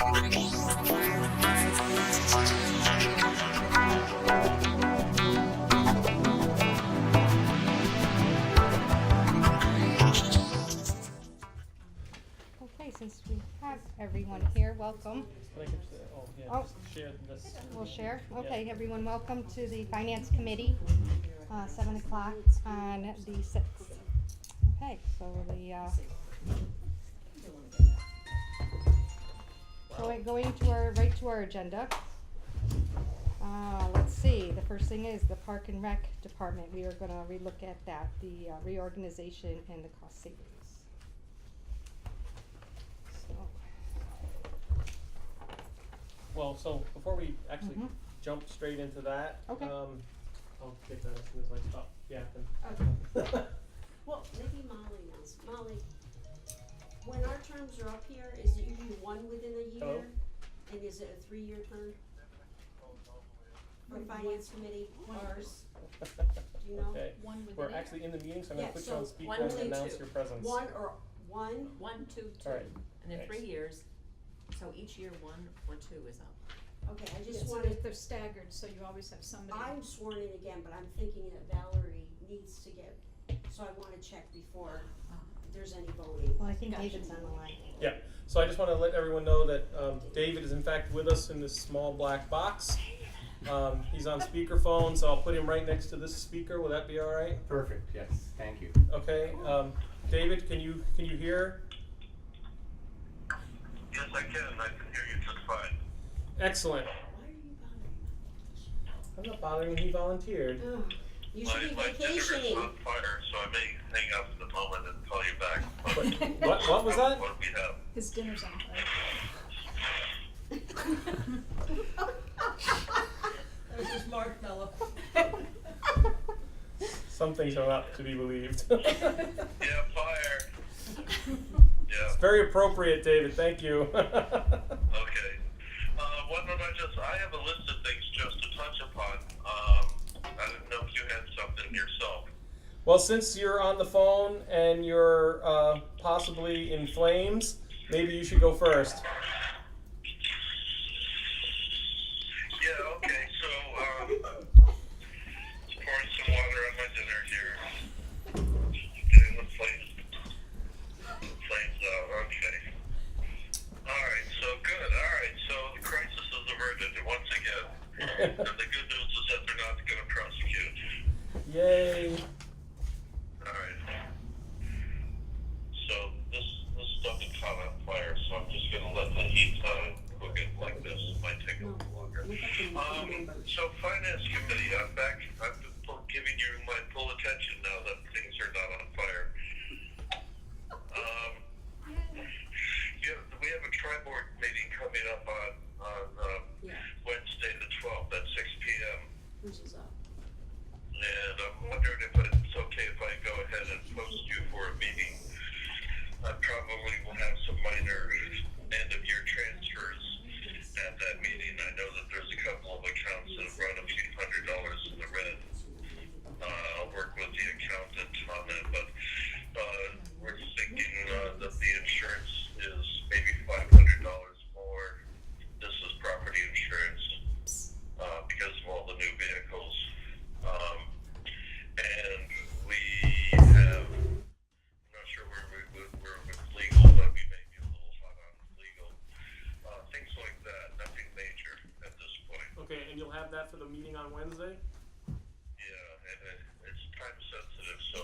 Okay, since we have everyone here, welcome. Can I get you the, Oh. just share this. We'll share. Okay, everyone, welcome to the Finance Committee, 7 o'clock on the 6th. Okay, so going to right to our agenda. Let's see, the first thing is the Park and Rec Department. We are gonna relook at that, the reorganization and the cost savings. So, Well, so before we actually Mhm. jump straight into that, Okay. I'll get that as soon as I stop yapping. Okay. Well, maybe Molly knows. Molly, when our terms are up here, is it usually one within a year? Hello? And is it a 3-year term? For Finance Committee, ours, do you know? Okay, One within we're a actually in the meeting, so I'm gonna Yeah, put you so on speaker one, and two, announce two. your presence. One or one? 1, 2, 2, Alright, and then thanks. 3 years, so each year 1 or 2 is up. Okay, I Yeah, just so wanted, they're staggered, so you always have somebody. I'm sworn in again, but I'm thinking that Valerie needs to get, so I wanna check before there's any voting. well, I think Gotcha. David's on the line. Yeah, so I just wanna let everyone know that, David is in fact with us in this small black box. He's on speakerphone, so I'll put him right next to this speaker, will that be alright? Perfect, yes, thank you. Okay, David, can you hear? Yes, I can. I can hear you just fine. Excellent. Why are you bothering I'm not bothering him, he volunteered. me? Ugh, you should be My dinner is vacationing. on fire, so I may hang up at the moment and call you back. What was that? What do we have? His dinner's on fire. That was just marshmallow. Some things are not to be believed. Yeah, fire. Yeah. It's very appropriate, David, thank you. Okay. Why don't I have a list of things just to touch upon. I didn't know if you had something yourself. Well, since you're on the phone and you're possibly in flames, maybe you should go first. Yeah, okay, so, pouring some water on my dinner here. Getting the flames out, okay. Alright, so good, alright, so the crisis is averted once again. And the good news is that they're not gonna prosecute. Yay. Alright. So this stuff is caught on fire, so I'm just gonna let the heat cook it like this. It might take a little longer. So Finance Committee, I'm back. I'm giving you my full attention now that things are not on fire. Yeah, we have a tri-board meeting coming up on Yeah, Wednesday the 12th at 6 p.m. which is up. And I'm wondering if it's okay if I go ahead and post you for a meeting. I probably will have some minor end-of-year transfers at that meeting. I know that there's a couple of accounts that have run a few $100s in the red. I'll work with the accountant on that, but we're thinking that the insurance is maybe $500 more. This is property insurance because of all the new vehicles. And we have, I'm not sure where we're with legal, but we may be a little hot on legal. Things like that, nothing major at this point. Okay, and you'll have that for the meeting on Wednesday? Yeah, and it's time sensitive, so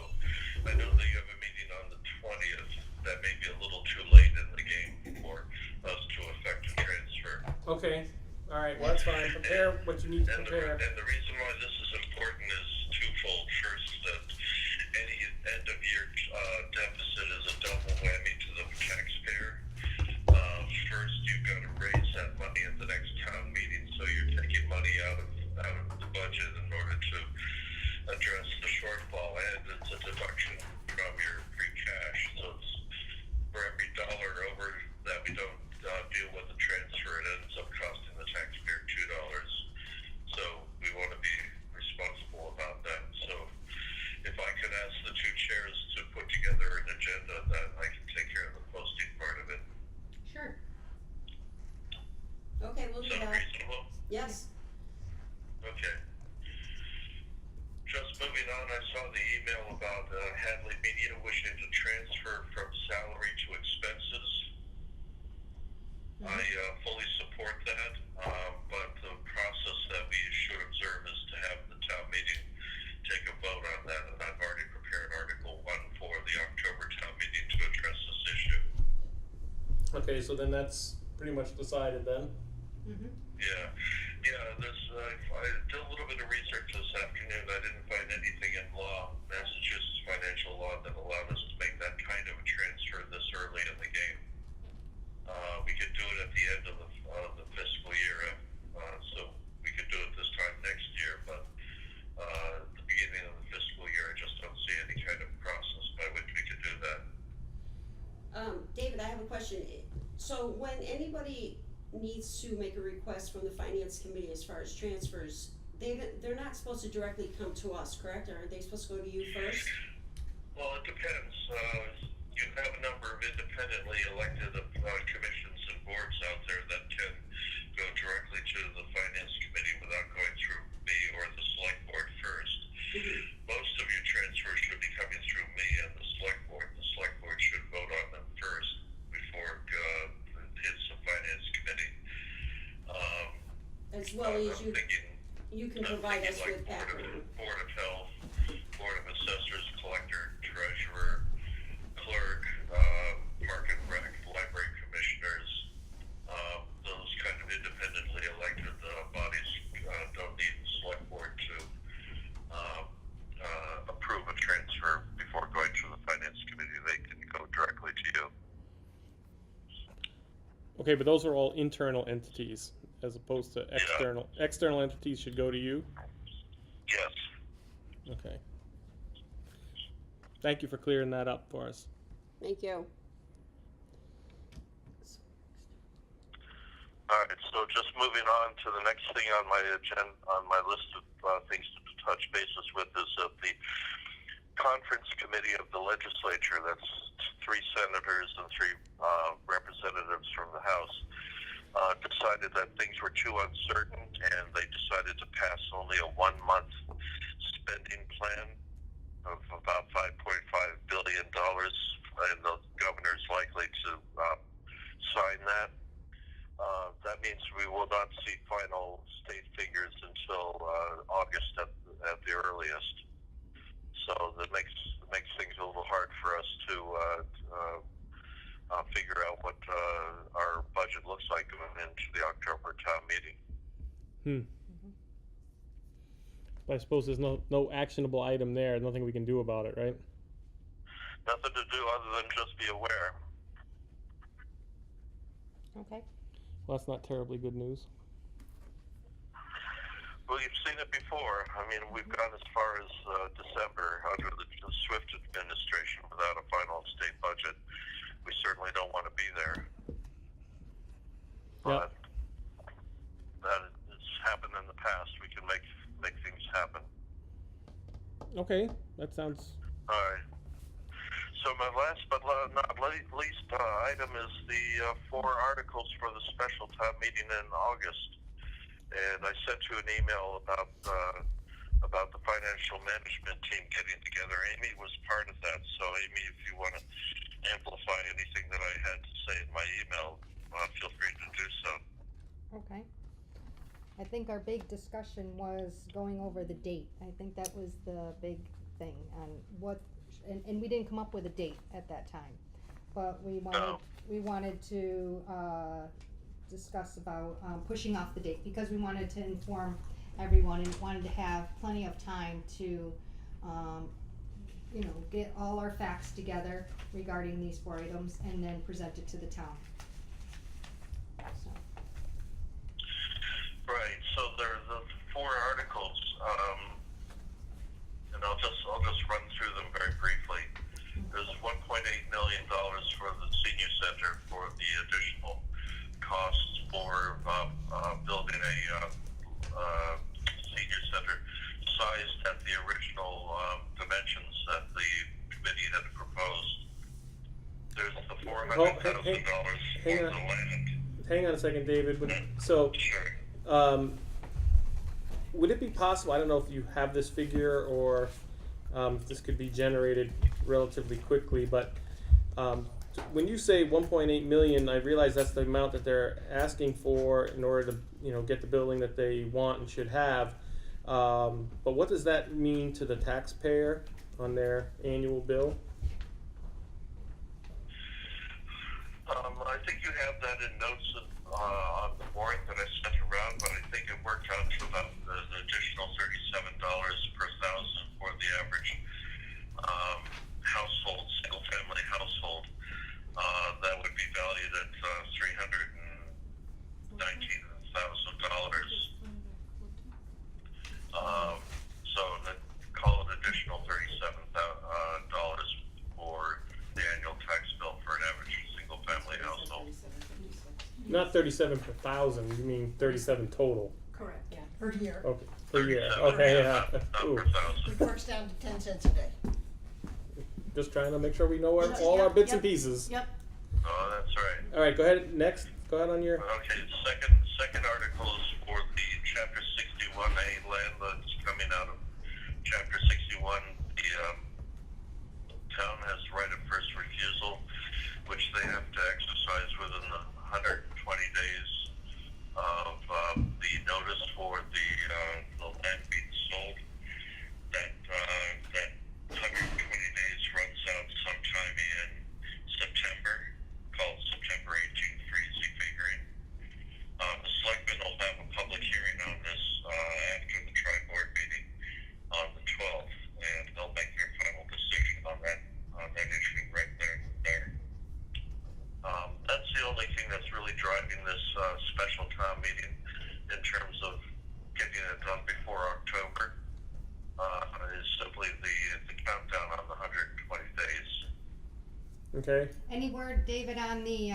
I know that you have a meeting on the 20th. That may be a little too late in the game for us to effect a transfer. Okay, alright, well that's fine, prepare what you need to And prepare. the reason why this is important is twofold. First, that any end-of-year deficit is a double whammy to the taxpayer. First, you've got to raise that money at the next town meeting, so you're taking money out of the budget in order to address the shortfall, and it's a deduction from your free cash. So it's for every dollar over that we don't deal with the transfer, it ends up costing the taxpayer $2. So we want to be responsible about that. So if I could ask the two chairs to put together an agenda, that I can take care of the posting part of it. Sure. Yes. Okay. Just moving on, I saw the email about Hadley Media wishing to transfer from salary to expenses. I fully support that, but the process that we should observe is to have the town meeting take a vote on that, and I've already prepared Article 1 for the October town meeting to address this issue. Okay, so then that's pretty much decided then. Mm-hmm. Yeah, I did a little bit of research this afternoon. I didn't find anything in law, Massachusetts financial law, that allowed us to make that kind of a transfer this early in the game. We could do it at the end of the fiscal year, so we could do it this time next year, but at the beginning of the fiscal year, I just don't see any kind of process by which we could do that. David, I have a question. So when anybody needs to make a request from the finance committee as far as transfers, they're not supposed to directly come to us, correct? Or are they supposed to go to you first? Well, it depends. You have a number of independently elected commissions and boards out there that can go directly to the finance committee without going through me or the select board first. Most of your transfers should be coming through me and the select board. The select board should vote on them first before it hits the finance committee. As well as I'm thinking, you can provide us like with background. Board of Health, Board of Assessors, Collector, Treasurer, Clerk, Park and Rec, Library Commissioners, those kind of independently elected bodies don't need the select board to approve a transfer before going to the finance committee. They can go directly to you. Okay, but those are all internal entities as opposed to external. External entities should go to you? Yes. Okay. Thank you for clearing that up for us. Thank you. All right, so just moving on to the next thing on my agenda, on my list of things to touch bases with is that the conference committee of the legislature, that's 3 senators and 3 representatives from the House, decided that things were too uncertain, and they decided to pass only a 1-month spending plan of about $5.5 billion, and the governor's likely to sign that. That means we will not see final state figures until August at the earliest. So that makes things a little hard for us to figure out what our budget looks like going into the October town meeting. But I suppose there's no actionable item there, nothing we can do about it, right? Nothing to do other than just be aware. Okay. Well, that's not terribly good news. Well, you've seen it before. I mean, we've gone as far as December under the Swift administration without a final state budget. We certainly don't want to be there. But that has happened in the past. We can make things happen. Okay, that sounds... All right. So my last but not least item is the 4 articles for the special town meeting in August. And I sent you an email about the financial management team getting together. Amy was part of that. So Amy, if you want to amplify anything that I had to say in my email, feel free to do so. Okay. I think our big discussion was going over the date. I think that was the big thing on what, and we didn't come up with a date at that time. But we wanted to discuss about pushing off the date because we wanted to inform everyone and wanted to have plenty of time to get all our facts together regarding these 4 items and then present it to the town. So. Right. So there are the 4 articles, and I'll just run through them very briefly. There's $1.8 million for the senior center for the additional costs for building a senior center sized at the original dimensions that the committee had proposed. There's the $400,000 for the land. Hang on a second, David. So, Sure. would it be possible, I don't know if you have this figure or if this could be generated relatively quickly, but when you say 1.8 million, I realize that's the amount that they're asking for in order to, get the building that they want and should have. But what does that mean to the taxpayer on their annual bill? I think you have that in notes on the board that I sent around, but I think it worked out to about an additional $37 per thousand for the average household, single-family household. That would be valued at $319,000. So that call it additional $37 for the annual tax bill for an average single-family household. Not 37 per thousand, you mean 37 total? Correct. Yeah. Per year, Okay, per year, 37, okay, yeah, yeah. not Ooh, per thousand. which works down to 10 cents a day. just trying to make sure we know Yep, all our yep, bits and yep. pieces. Yep. Oh, that's right. All right, go ahead, next, go ahead on your, Okay, second article is for the Chapter 61A land that's coming out of Chapter 61. The town has right of first refusal, which they have to exercise within the 120 days of the notice for the land being sold. That 120 days runs out sometime in September, called September 18th for easy figuring. The selectmen will have a public hearing on this after the tri-board meeting on the 12th, and they'll make their final decision on that issue right there. That's the only thing that's really driving this special town meeting in terms of getting it done before October. Is simply the countdown on the 120 days. okay, Any word, David, on the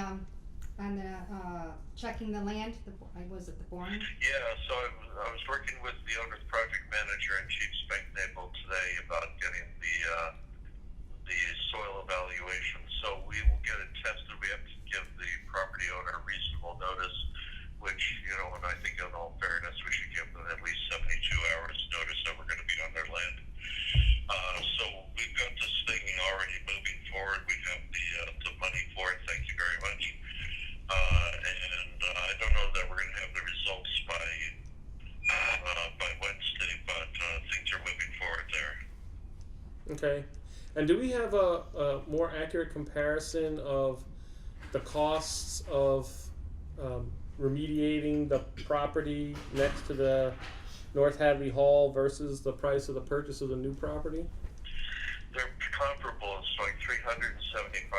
checking the land, was it the boring? Yeah, so I was working with the owner's project manager and Chief Spanknable today about getting the soil evaluation. So we will get it tested. We have to give the property owner reasonable notice, which, and I think in all fairness, we should give them at least 72 hours notice that we're going to be on their land. So we've got this thing already moving forward. We have the money for it. Thank you very much. And I don't know that we're going to have the results by Wednesday, but things are moving forward there. okay. And do we have a more accurate comparison of the costs of remediating the property next to the North Hadley Hall versus the price of the purchase of the new property? They're comparable. It's like $375,000 to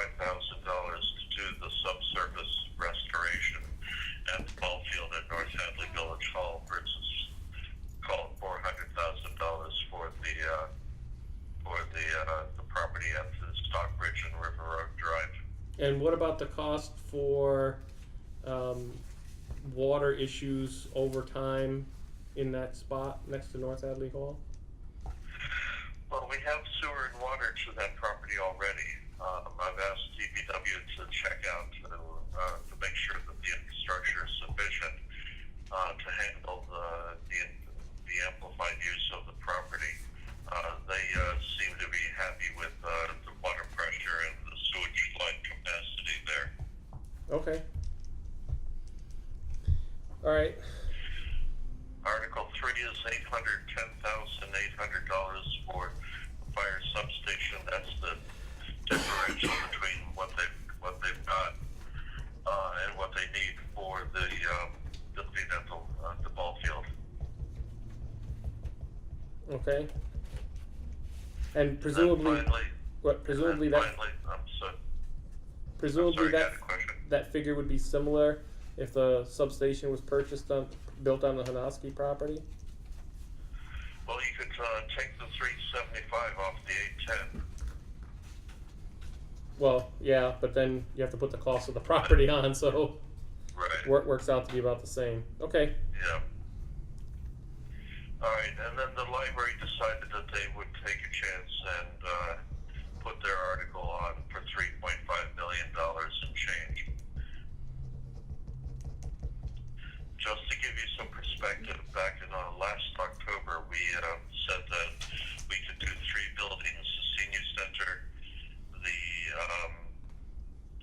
do the subsurface restoration at the ball field at North Hadley Village Hall versus call it $400,000 for the property at the Stockbridge and River Road Drive. And what about the cost for water issues over time in that spot next to North Hadley Hall? Well, we have sewer and water to that property already. I've asked DPW to check out to make sure that the infrastructure is sufficient to handle the amplified use of the property. They seem to be happy with the water pressure and the sewage line capacity there. Okay. All right. Article 3 is $810,800 for the fire substation. That's the differential between what they've got and what they need for the building at the ball field. Okay. And presumably, And finally, presumably and that finally, I'm sorry, presumably you that had a question. that figure would be similar if the substation was built on the Hanoski property. Well, you could take the 375 off the 810. Well, yeah, but then you have to put the cost of the property on, so Right. works out to be about the same. Okay. Yeah. All right, and then the library decided that they would take a chance and put their article on for $3.5 million and change. Just to give you some perspective, perspective, back in last October, we said that we could do 3 buildings: the senior center,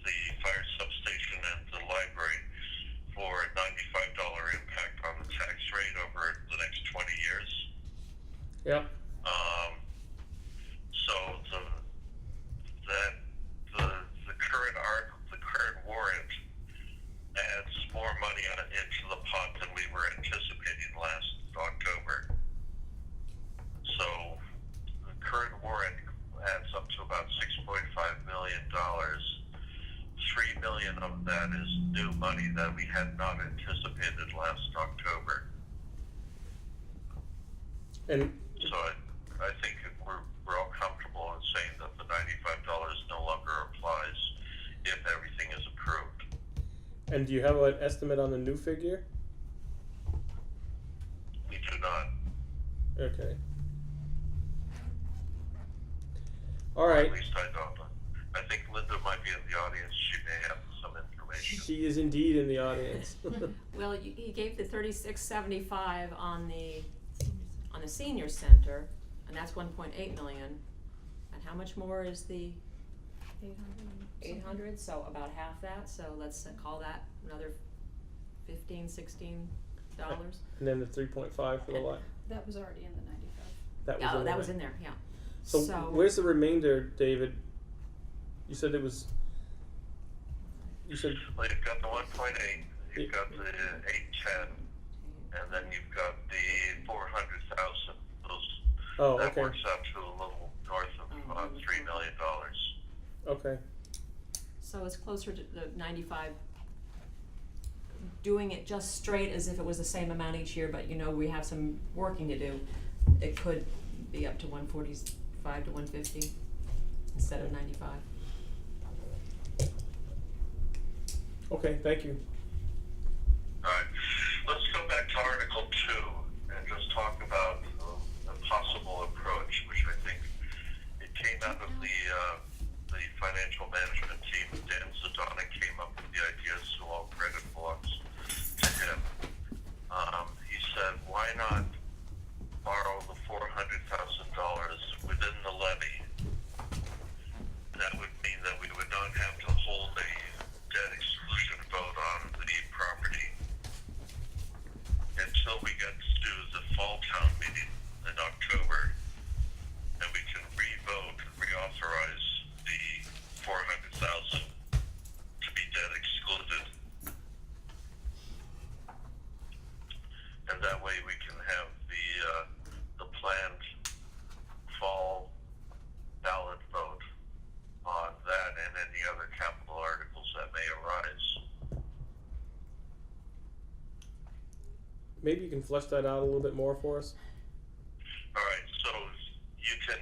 the fire substation, and the library, for a $95 impact on the tax rate over the next 20 years. Yeah. So the current warrant adds more money into the pot than we were anticipating last October. So the current warrant adds up to about $6.5 million. $3 million of that is new money that we had not anticipated last October. And So I think we're all comfortable in saying that the $95 no longer applies if everything is approved. and do you have an estimate on the new figure? We do not. Okay. All right. At least I don't. I think Linda might be in the audience. She may have some information. She is indeed in the audience. Well, he gave the 3675 on the senior center, and that's 1.8 million. And how much more is the 800? So about half that. So let's call that another $15, $16. And then the 3.5 for the lot. That was already in the 95. That was Yeah, in that there. was in there. Yeah. So, where's the remainder, David? You said it was. You said Well, you've got the 1.8, you've got the 810, and then you've got the 400,000. That okay. works out to a little north of $3 million. Okay. So it's closer to the 95. Doing it just straight as if it was the same amount each year, but we have some working to do. It could be up to 145 to 150 instead of 95. Okay. Thank you. All right, let's go back to Article 2 and just talk about the possible approach, which I think it came out of the financial management team. Dan Zadona came up with the ideas, so all credit belongs to him. He said, why not borrow the $400,000 within the levy? That would mean that we would not have to hold a debt exclusion vote on the property until we get to the fall town meeting in October, and we can re-vote and reauthorize the $400,000 to be debt excluded. And that way we can have the planned fall ballot vote on that and any other capital articles that may arise. Maybe you can flesh that out a little bit more for us. All right, so you can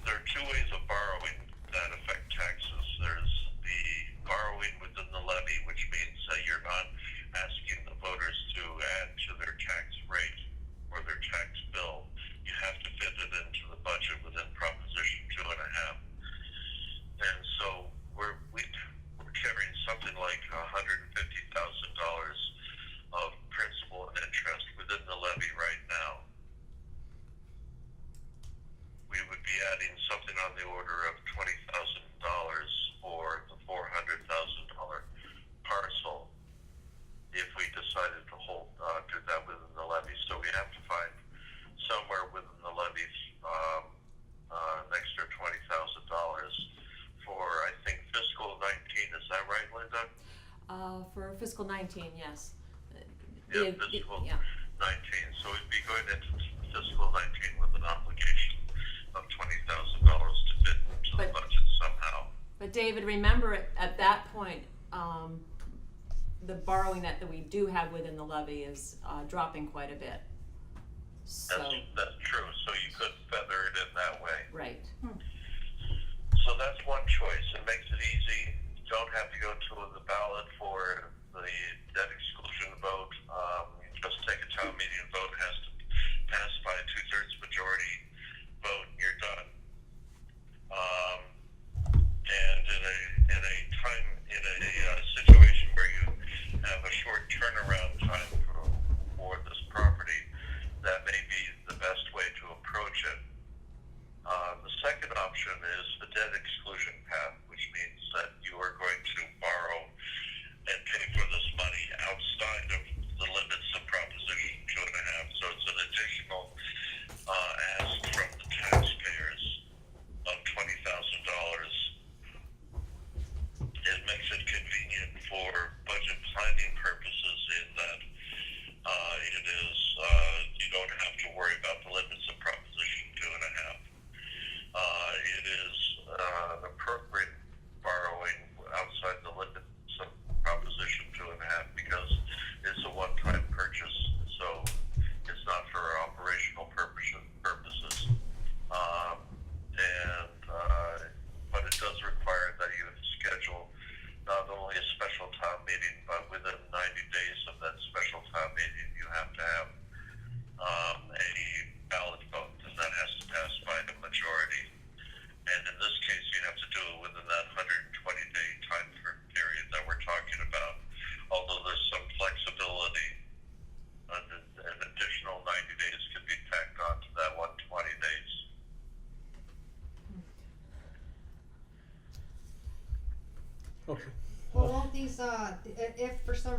there are 2 ways of borrowing that affect taxes. There's the borrowing within the levy, which means that you're not asking the voters to add to their tax rate or their tax bill. You have to fit it into the budget within Proposition 2.5. And so we're carrying something like $150,000 of principal and interest within the levy right now. We would be adding something on the order of $20,000 for the $400,000 parcel if we decided to do that within the levy. So we have to find somewhere within the levy an extra $20,000 for, I think, fiscal 19. Is that right, Linda? For fiscal 19, yes. Yeah, fiscal yeah. 19. So we'd be going into fiscal 19 with an obligation of $20,000 to fit into the budget somehow. But David, remember at that point, the borrowing that we do have within the levy is dropping quite a bit. So, That's true. So you could feather it in that way. right. So that's one choice. It makes it easy. You don't have to go to the ballot for the debt exclusion vote. You just take a town meeting vote. It has to pass by a 2/3 majority vote, and you're done. And in a situation where you have a short turnaround time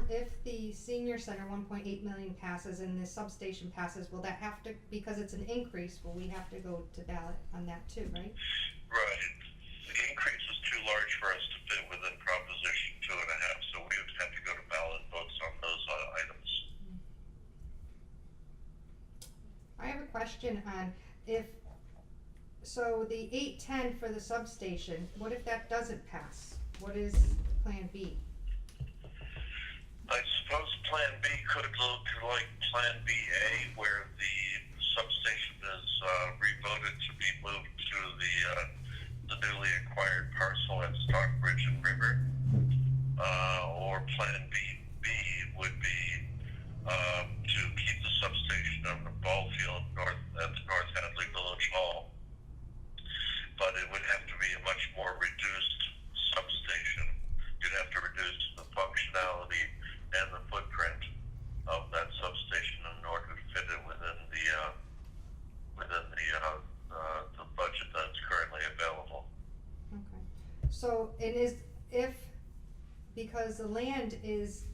if the senior center 1.8 million passes and the substation passes, will that have to, because it's an increase, will we have to go to ballot on that too, right? Right. The increase is too large for us to fit within Proposition 2.5, so we would have to go to ballot votes on those items. I have a question on so the 810 for the substation, what if that doesn't pass? What is Plan B? I suppose Plan B could look like Plan BA, where the substation is revoted to be moved to the newly acquired parcel at Stockbridge and River. Or Plan B would be to keep the substation on the ball field at the North Hadley Village Hall. But it would have to be a much more reduced substation. You'd have to reduce the functionality and the footprint of that substation in order to fit it within the budget that's currently available. Okay. So because the land is,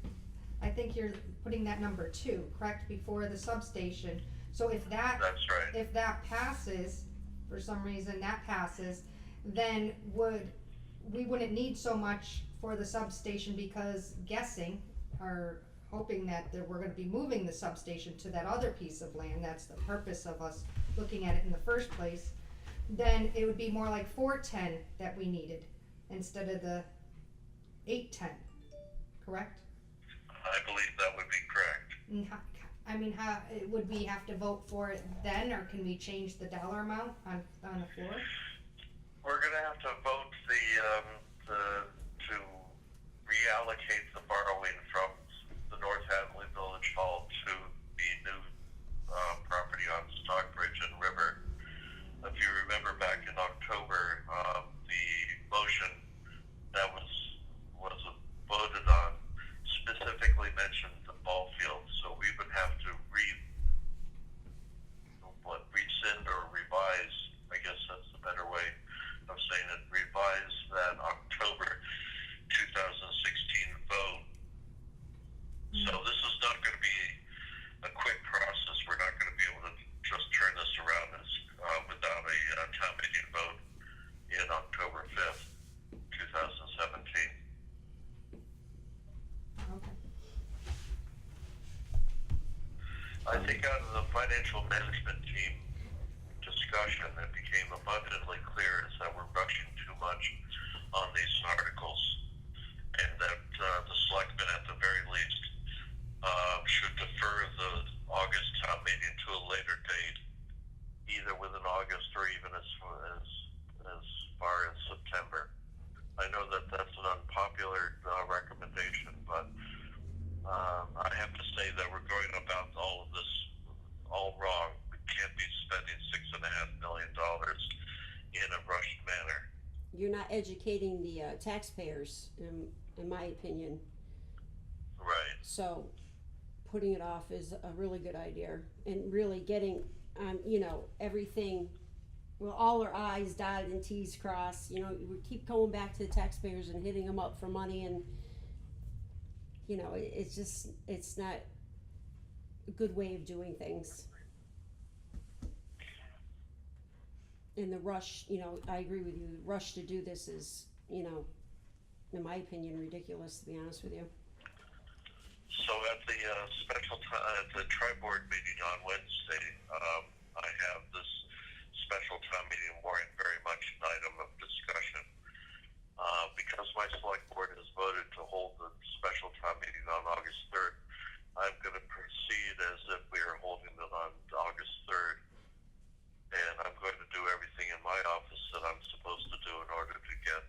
I think you're putting that number 2, correct, before the substation. So if that That's right. if that passes, for some reason that passes, then we wouldn't need so much for the substation, because hoping that we're gonna be moving the substation to that other piece of land, that's the purpose of us looking at it in the first place, then it would be more like 410 that we needed instead of the 810, correct? I believe that would be correct. And how would we have to vote for it then, or can we change the dollar amount on the floor? We're going to have to vote to reallocate the borrowing from the North Hadley Village Hall to the new property on Stockbridge and River. If you remember back in October, the motion that was voted on specifically mentioned the ball field, so we would have to rescind or revise, I guess that's the better way of saying it, revise that October 2016 vote. So this is not going to be a quick process. We're not going to be able to just turn this around without a town meeting vote in October 5th, 2017. Okay. I think out of the financial management team discussion, it became abundantly clear is that we're rushing too much on these articles, and that the selectmen at the very least should defer the August town meeting to a later date, either within August or even as far as September. I know that that's an unpopular recommendation, but I have to say that we're going about all of this all wrong. We can't be spending $6.5 million in a rushed manner. You're not educating the taxpayers, in my opinion. Right. So putting it off is a really good idea, and really getting, everything, well, all our I's dotted and T's crossed. We keep going back to the taxpayers and hitting them up for money, and it's not a good way of doing things. And the rush, I agree with you, the rush to do this is, in my opinion, ridiculous, to be honest with you. So at the at the tri-board meeting on Wednesday, I have this special town meeting warrant very much an item of discussion. Because my select board has voted to hold the special town meeting on August 3rd, I'm going to proceed as if we are holding it on August 3rd. And I'm going to do everything in my office that I'm supposed to do in order to get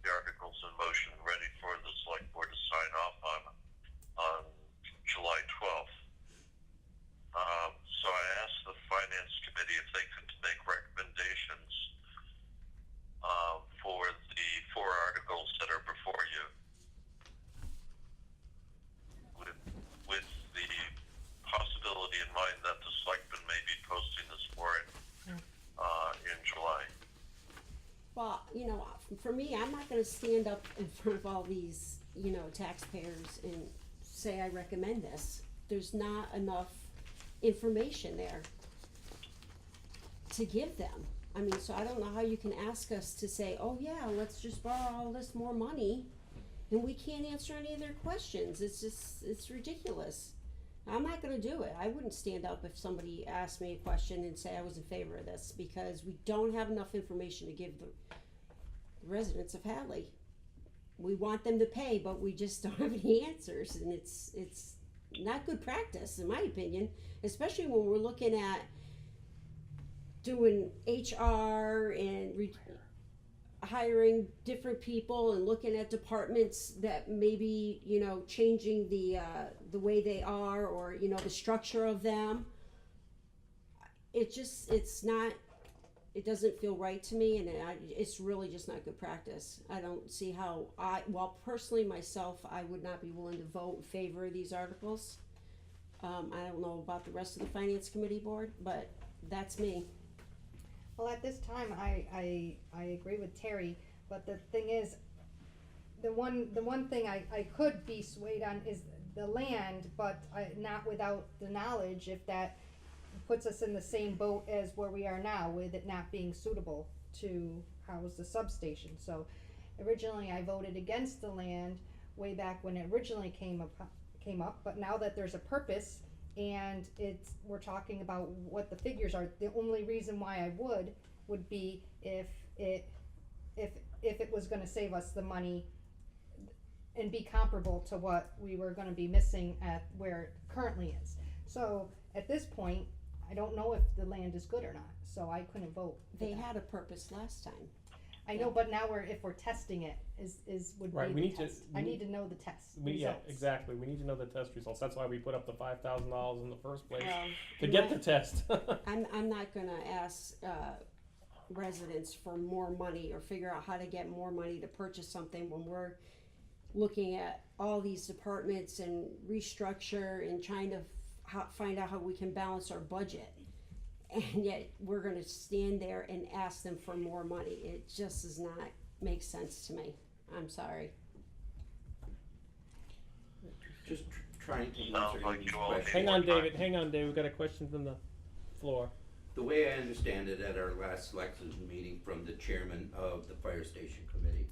the articles in motion ready for the select board to sign off on July 12th. So I asked the finance committee if they could make recommendations for the 4 articles that are before you, with the possibility in mind that the selectmen may be posting this warrant in July. Well, for me, I'm not going to stand up in front of all these taxpayers and say I recommend this. There's not enough information there to give them. I mean, so I don't know how you can ask us to say, oh yeah, let's just borrow all this more money, and we can't answer any of their questions. It's ridiculous. I'm not gonna do it. I wouldn't stand up if somebody asked me a question and say I was in favor of this, because we don't have enough information to give the residents of Hadley. We want them to pay, but we just don't have any answers, and it's not good practice, in my opinion, especially when we're looking at doing HR and hiring different people and looking at departments that maybe, changing the way they are, or, the structure of them. It doesn't feel right to me, and it's really just not good practice. I don't see how personally myself, I would not be willing to vote in favor of these articles. I don't know about the rest of the Finance Committee board, but that's me. Well, at this time, I agree with Terry, but the thing is, the one thing I could be swayed on is the land, but not without the knowledge if that puts us in the same boat as where we are now, with it not being suitable to house the substation. So originally I voted against the land way back when it originally came up, but now that there's a purpose and we're talking about what the figures are, the only reason why I would be if it was gonna save us the money and be comparable to what we were gonna be missing at where it currently is. So at this point, I don't know if the land is good or not, so I couldn't vote for They that. had a purpose last time. I know, but now if we're testing it, would Right, be we the need to- test. I need to know the test Yeah, results. exactly. We need to know the test results. That's why we put up the $5,000 in the first place, Well, to get the test. I'm not gonna ask residents for more money or figure out how to get more money to purchase something when we're looking at all these departments and restructure and trying to find out how we can balance our budget. And yet we're gonna stand there and ask them for more money. It just does not make sense to me. I'm sorry. Just trying to Sounds answer like Amy's Joel question. Hang on, David. We've got a question from the floor. The way I understand it at our last selections meeting from the chairman of the fire station committee,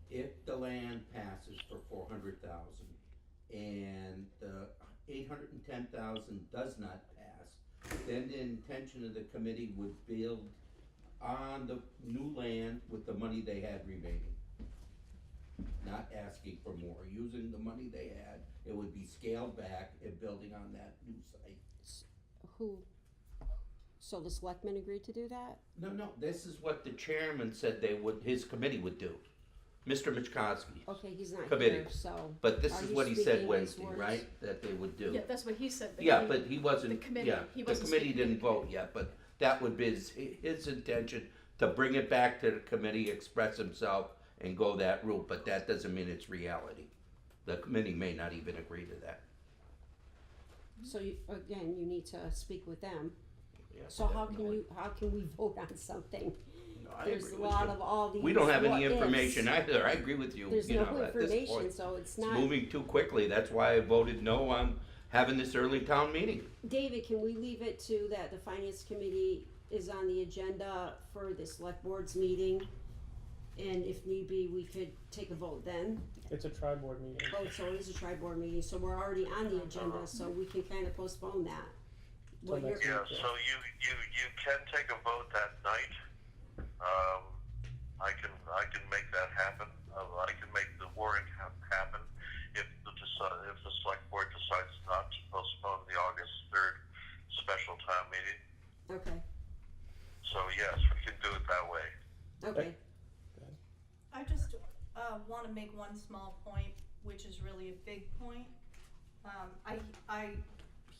if the land passes for 400,000 and the 810,000 does not pass, then the intention of the committee would build on the new land with the money they had remaining. Not asking for more, using the money they had, it would be scaled back and building on that new site. So the selectmen agreed to do that? No, this is what the chairman said his committee would do. Mr. Michkowski. Okay, he's not Committee. here, so. But this Are is you what he speaking said his Wednesday, words? right? That they would do. Yeah, that's what he said, but Yeah, but he wasn't, the committee- yeah, he the wasn't committee speaking to the didn't vote committee. yet, but that would be his intention, to bring it back to the committee, express himself, and go that route, but that doesn't mean it's reality. The committee may not even agree to that. So again, you need to speak with them. Yeah, So how definitely. can we vote on something? No, I There's agree a with lot you. of all these We don't have any what ifs. information either, I agree with you, There's you no know, at this information, point. so it's It's not. moving too quickly, that's why I voted no on having this early town meeting. David, can we leave it to that the finance committee is on the agenda for the select board's meeting? And if need be, we could take a vote then. It's a tri-board meeting. Oh, so it is a tri-board meeting, so we're already on the agenda, so we can kind of postpone that. What next you're- week. Yeah, so you can take a vote that night. I can make that happen. I can make the warrant happen if the select board decides not to postpone the August 3rd special town meeting. Okay, So yes, we can do it that way. okay. I just want to make one small point, which is really a big point. I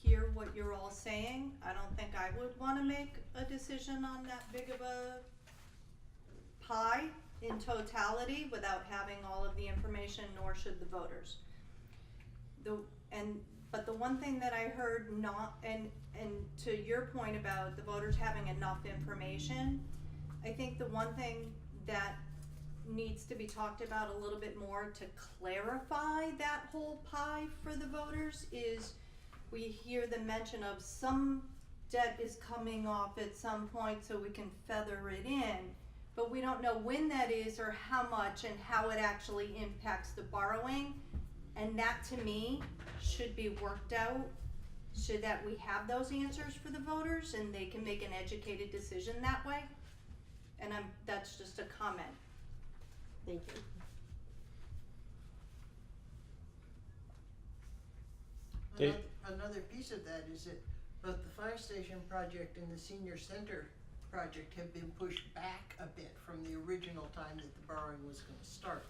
hear what you're all saying. I don't think I would want to make a decision on that big of a pie in totality without having all of the information, nor should the voters. But the one thing that I heard and to your point about the voters having enough information, I think the one thing that needs to be talked about a little bit more to clarify that whole pie for the voters is we hear the mention of some debt is coming off at some point so we can feather it in, but we don't know when that is or how much and how it actually impacts the borrowing. And that to me should be worked out so that we have those answers for the voters and they can make an educated decision that way. And that's just a comment. Thank you. Dave? Another piece of that is that both the fire station project and the senior center project have been pushed back a bit from the original time that the borrowing was gonna start.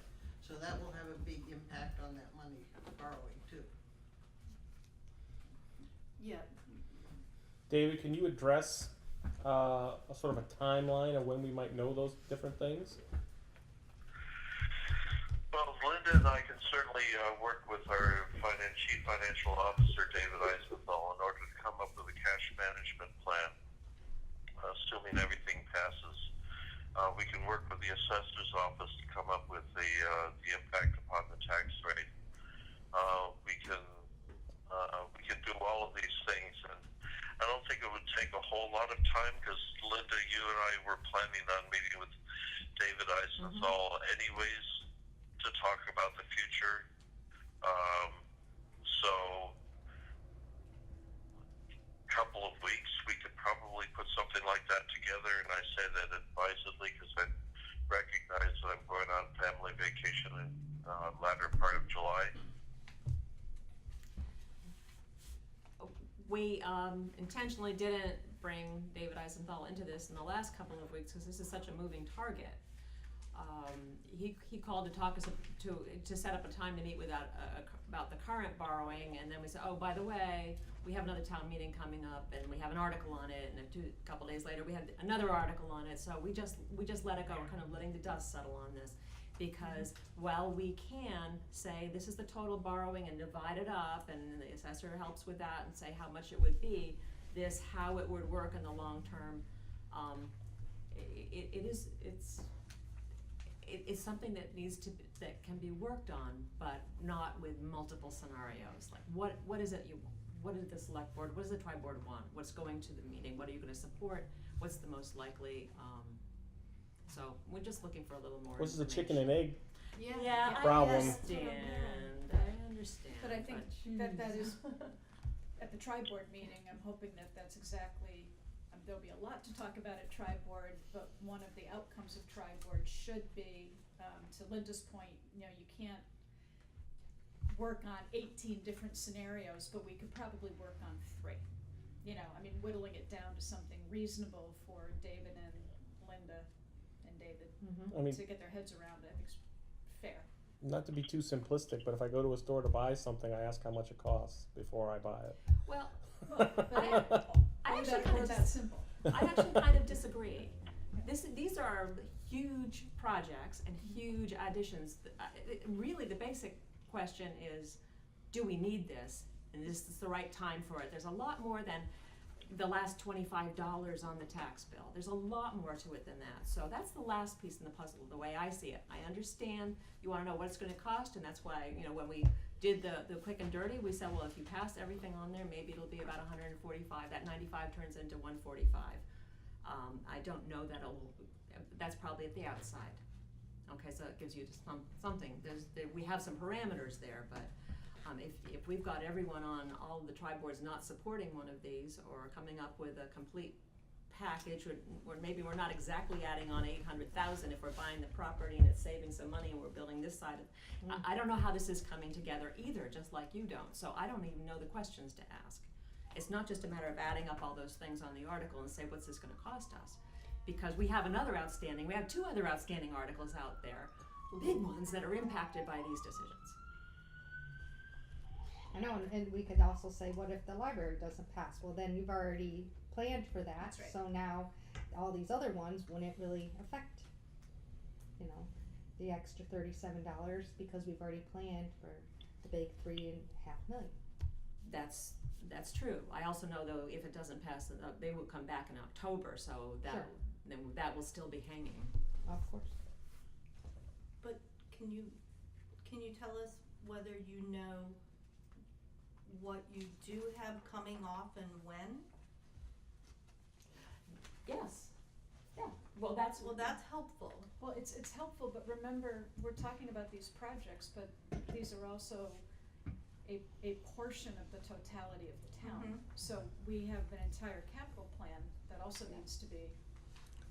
So that will have a big impact on that money borrowing too. Yeah. David, can you address a sort of a timeline of when we might know those different things? Well, Linda and I can certainly work with our chief financial officer, David Eisenthal, in order to come up with a cash management plan, assuming everything passes. We can work with the assessor's office to come up with the impact upon the tax rate. We can do all of these things, and I don't think it would take a whole lot of time because Linda, you and I were planning on meeting with David Eisenthal anyways to talk about the future. So couple of weeks we could probably put something like that together, and I say that advisedly because I recognize that I'm going on family vacation in latter part of July. We intentionally didn't bring David Eisenthal into this in the last couple of weeks because this is such a moving target. He called to talk us to set up a time to meet with about the current borrowing, and then we said, oh, by the way, we have another town meeting coming up, and we have an article on it, and a couple days later we had another article on it. So we just let it go. We're kind of letting the dust settle on this, because while we can say this is the total borrowing and divide it up, and the assessor helps with that and say how much it would be, this how it would work in the long term, it's something that that can be worked on, but not with multiple scenarios. Like what is it what does the select board, what does the tri-board want? What's going to the meeting? What are you going to support? What's the most likely? So we're just looking for a little more. This is a chicken and egg Yeah, problem. I understand. I understand. But I think that is, at the tri-board meeting, I'm hoping that that's exactly, there'll be a lot to talk about at tri-board, but one of the outcomes of tri-board should be, to Linda's point, you know, you can't work on 18 different scenarios, but we could probably work on 3. You know, I mean, whittling it down to something reasonable for David and Linda and David I mean, to get their heads around, I think is fair. not to be too simplistic, but if I go to a store to buy something, I ask how much it costs before I buy it. Well, I Or actually that, kind or of that simple. I actually kind of disagree. These are huge projects and huge additions. Really, the basic question is, do we need this? And is this the right time for it? There's a lot more than the last $25 on the tax bill. There's a lot more to it than that. So that's the last piece in the puzzle, the way I see it. I understand you want to know what it's going to cost, and that's why, you know, when we did the quick and dirty, we said, well, if you pass everything on there, maybe it'll be about 145. That 95 turns into 145. I don't know that that's probably at the outside. Okay, so it gives you something. We have some parameters there, but if we've got everyone on all of the tri-boards not supporting one of these or coming up with a complete package, or maybe we're not exactly adding on 800,000 if we're buying the property and it's saving some money and we're building this side of I don't know how this is coming together either, just like you don't. So I don't even know the questions to ask. It's not just a matter of adding up all those things on the article and say, what's this going to cost us? Because we have another outstanding, we have 2 other outstanding articles out there, big ones that are impacted by these decisions. I know, and we could also say, what if the library doesn't pass? Well, then you've already planned for that, That's right. so now all these other ones wouldn't really affect, you know, the extra $37 because we've already planned for the big $3.5 million. That's true. I also know though, if it doesn't pass, they will come back in October, so Sure. then that will still be hanging. Of course. can you tell us whether you know what you do have coming off and when? Yes, yeah, well, that's, Well, that's helpful. Well, it's helpful, but remember, we're talking about these projects, but these are also a portion of the totality of the town. Mhm. So we have an entire capital plan that also needs to be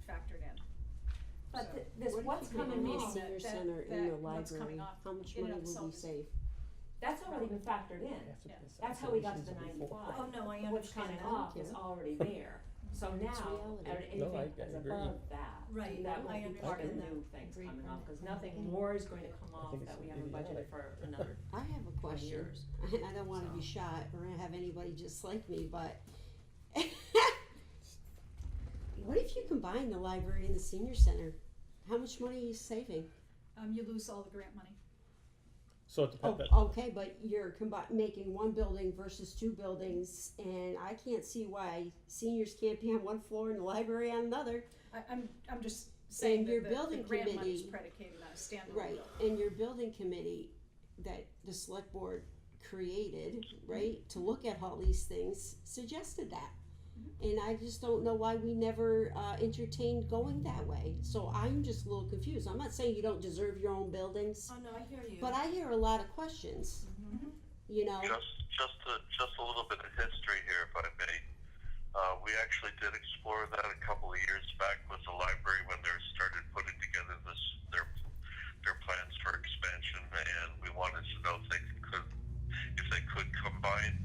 factored in. but So- this, what's coming Meaning off, that- Senior center in the that what's coming library, off how much in and money of will we itself is- save? that's already been factored in. Yeah. That's how we got to the 95. Oh, no, I What's understand coming that. off is already there. So It's now, reality. anything No, I that's agree. above that, Right, that I will be part of the understand new that. things Agreed. coming off, cause nothing more is going to come off think that it's we haven't budgeted idiotic. for another. I have a question. years. I don't wanna be So. shot or have anybody just like me, but what if you combine the library and the senior center? How much money are you saving? You lose all the grant money. So it depends. Okay, but you're making one building versus two buildings, and I can't see why seniors can't be on one floor and the library on another. I'm just saying And that your the building grant money is committee- predicated on a standalone Right, building. and your building committee that the select board created, right, to look at all these things, suggested that. And I just don't know why we never entertained going that way. So I'm just a little confused. I'm not saying you don't deserve your own buildings, Oh, no, I hear you. but I hear a lot of questions, Mhm. you know. Just a little bit of history here, if I may. We actually did explore that a couple of years back with the library when they started putting together their plans for expansion, and we wanted to know if they could combine.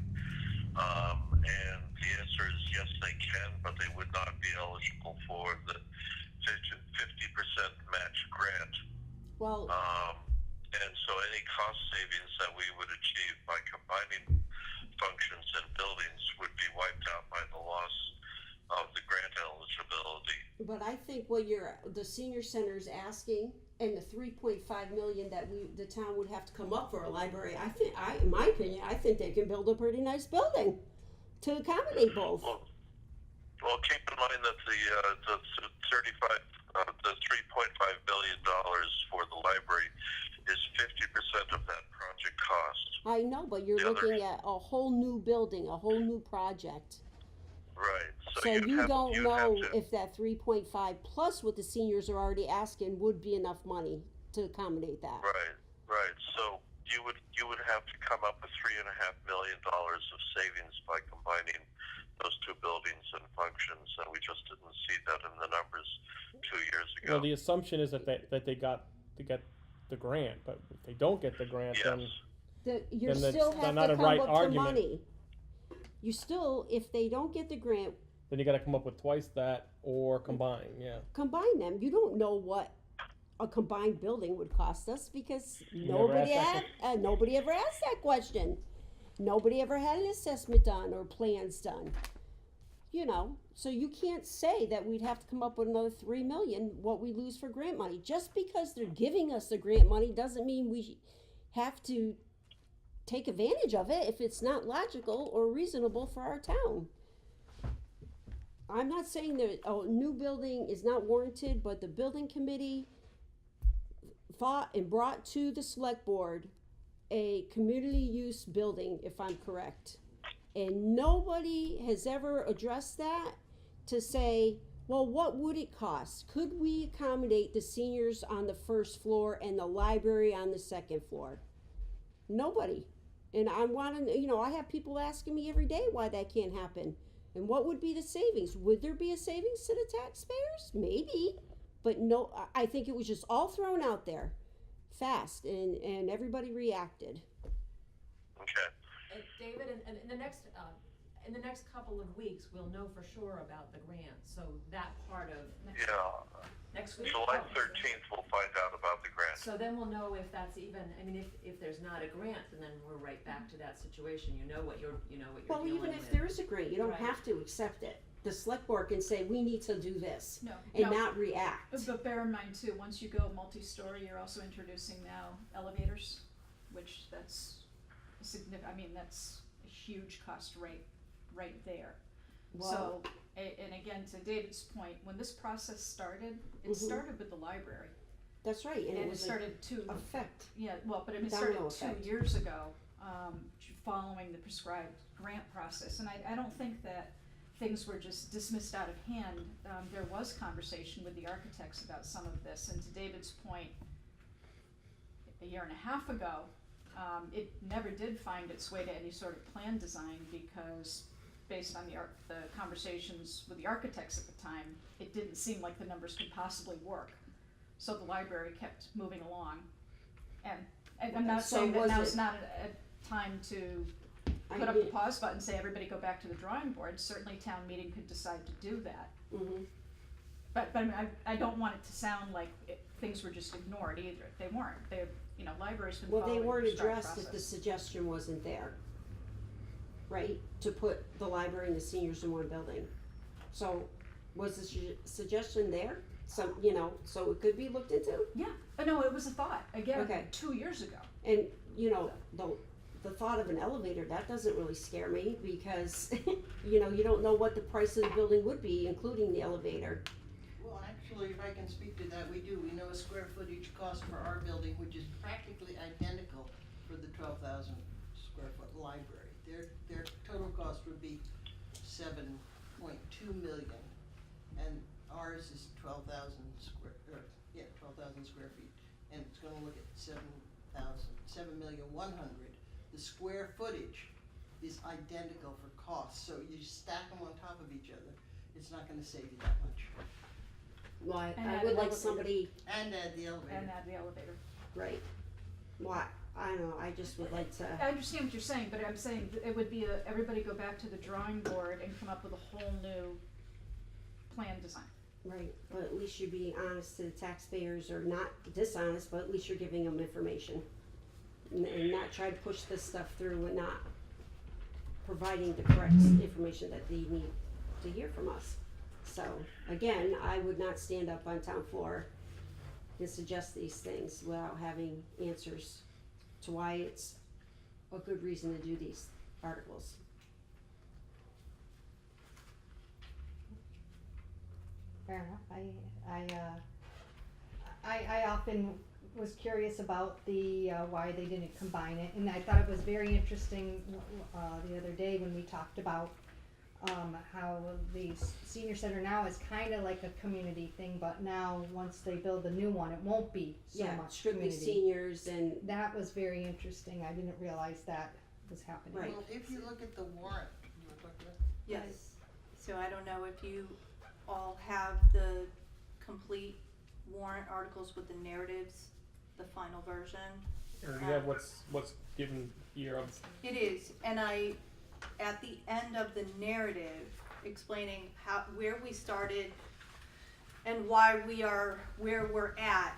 And the answer is yes, they can, but they would not be eligible for the 50% match grant. Well, And so any cost savings that we would achieve by combining functions and buildings would be wiped out by the loss of the grant eligibility. but I think what the senior center's asking and the 3.5 million that the town would have to come up for a library, in my opinion, I think they can build a pretty nice building to accommodate both. Well, keep in mind that the $3.5 billion for the library is 50% of that project cost. I know, but you're The other- looking at a whole new building, a whole new project. Right. So you don't you'd know have to- if that 3.5 plus what the seniors are already asking would be enough money to accommodate that. Right. So you would have to come up with $3.5 million of savings by combining those two buildings and functions, and we just didn't see that in the numbers 2 years ago. Well, the assumption is that they get the grant, but if they don't get the grant, Yes. then You Then that's still have not to a come right up to argument. money. You still, if they don't get the grant, then you got to come up with twice that or combine. Yeah. combine them. You don't know what a combined building would cost us because never nobody asked that nobody ever asked that question. Nobody ever had an assessment done or plans done. You know, so you can't say that we'd have to come up with another 3 million what we lose for grant money. Just because they're giving us the grant money doesn't mean we have to take advantage of it if it's not logical or reasonable for our town. I'm not saying that a new building is not warranted, but the building committee fought and brought to the select board a community use building, if I'm correct. And nobody has ever addressed that to say, well, what would it cost? Could we accommodate the seniors on the first floor and the library on the second floor? Nobody. And I want to, I have people asking me every day why that can't happen. And what would be the savings? Would there be a savings to the taxpayers? Maybe. But no, I think it was just all thrown out there fast and everybody reacted. Okay. David, in the next couple of weeks, we'll know for sure about the grant, so that part of Yeah. next week. July Oh. 13th, we'll find out about the grant. So then we'll know if that's even, if there's not a grant, then we're right back to that situation, you know what you're Well, dealing even with. if there is a grant, you don't Right. have to accept it. The select board can say, we need to do this No, and no. not react. But bear in mind too, once you go multi-story, you're also introducing now elevators, which that's that's a huge cost rate right there. So, and again, to David's point, when this process started, it Mhm. started with the library. That's right, and it And it was a started to, effect. yeah, well, but it Domino started effect. 2 years ago, following the prescribed grant process, and I don't think that things were just dismissed out of hand. There was conversation with the architects about some of this, and to David's point, a year and a half ago, it never did find its way to any sort of plan design because based on the conversations with the architects at the time, it didn't seem like the numbers could possibly work. So the library kept moving along. And I'm not So saying that was now's it- not a time to I put up the mean- pause button and say, everybody go back to the drawing board. Certainly town meeting could decide to do that. Mhm. But I mean, I don't want it to sound like things were just ignored either. They weren't. They, you know, library's been Well, following they the weren't prescribed addressed if the process. suggestion wasn't there, right? To put the library and the seniors in one building. So, was the suggestion there? So, you know, so it could be looked into? Yeah, no, it was a thought, again, Okay. 2 years ago. And, you know, the thought of an elevator, that doesn't really scare me because, you know, you don't know what the price of the building would be, including the elevator. Well, actually, if I can speak to that, we do. We know a square footage cost for our building, which is practically identical for the 12,000 square foot library. Their total cost would be 7.2 million, and ours is 12,000 square feet, and it's gonna look at 7,100,000. The square footage is identical for cost, so you stack them on top of each other, it's not gonna save you that much. Well, And I add would an like elevator. somebody, And add the elevator. And add the elevator. right, well, I don't know, I just would like I to, understand what you're saying, but I'm saying that it would be everybody go back to the drawing board and come up with a whole new plan design. right, but at least you're being honest to the taxpayers, or not dishonest, but at least you're giving them information. And not try to push this stuff through and not providing the correct information that they need to hear from us. So, again, I would not stand up on town floor and suggest these things without having answers to why it's a good reason to do these articles. Fair enough. I often was curious about the, why they didn't combine it, and I thought it was very interesting, the other day when we talked about, how the senior center now is kinda like a community thing, but now, once they build the new one, it won't be so Yeah, much strictly community. seniors and, That was very interesting, I didn't realize that was happening. Right. Well, if you look at the warrant, you wanna talk about? Yes, so I don't know if you all have the complete warrant articles with the narratives, the final version. Or we have what's given here of It is, and at the end of the narrative, explaining where we started and why we are where we're at.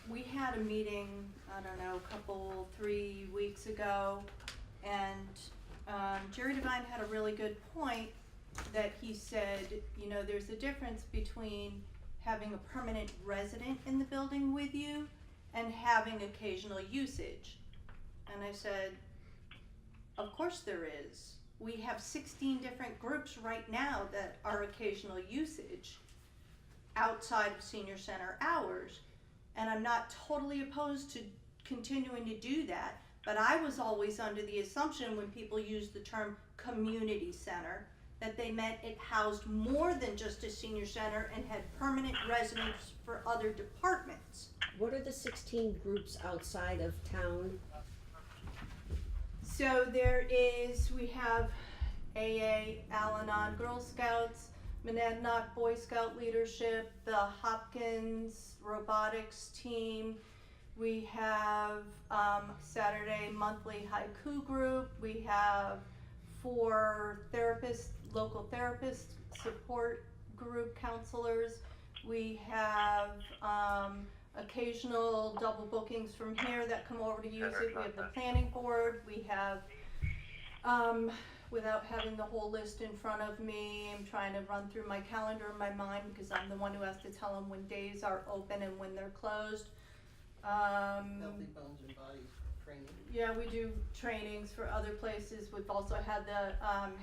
We had a meeting, I don't know, 3 weeks ago, and Jerry Devine had a really good point that he said, you know, there's a difference between having a permanent resident in the building with you and having occasional usage. And I said, of course there is. We have 16 different groups right now that are occasional usage outside of senior center hours. And I'm not totally opposed to continuing to do that, but I was always under the assumption when people used the term community center that they meant it housed more than just a senior center and had permanent residents for other departments. what are the 16 groups outside of town? So we have AA, Al-Anon Girl Scouts, Monadnock Boy Scout Leadership, the Hopkins Robotics Team. We have Saturday monthly haiku group. We have 4 therapists, local therapist support group counselors. We have occasional double bookings from here that come over to use it. We have the planning board. We have, without having the whole list in front of me, I'm trying to run through my calendar in my mind because I'm the one who has to tell them when days are open and when they're closed. Healthy Bones and Bodies training. Yeah, we do trainings for other places. We've also had the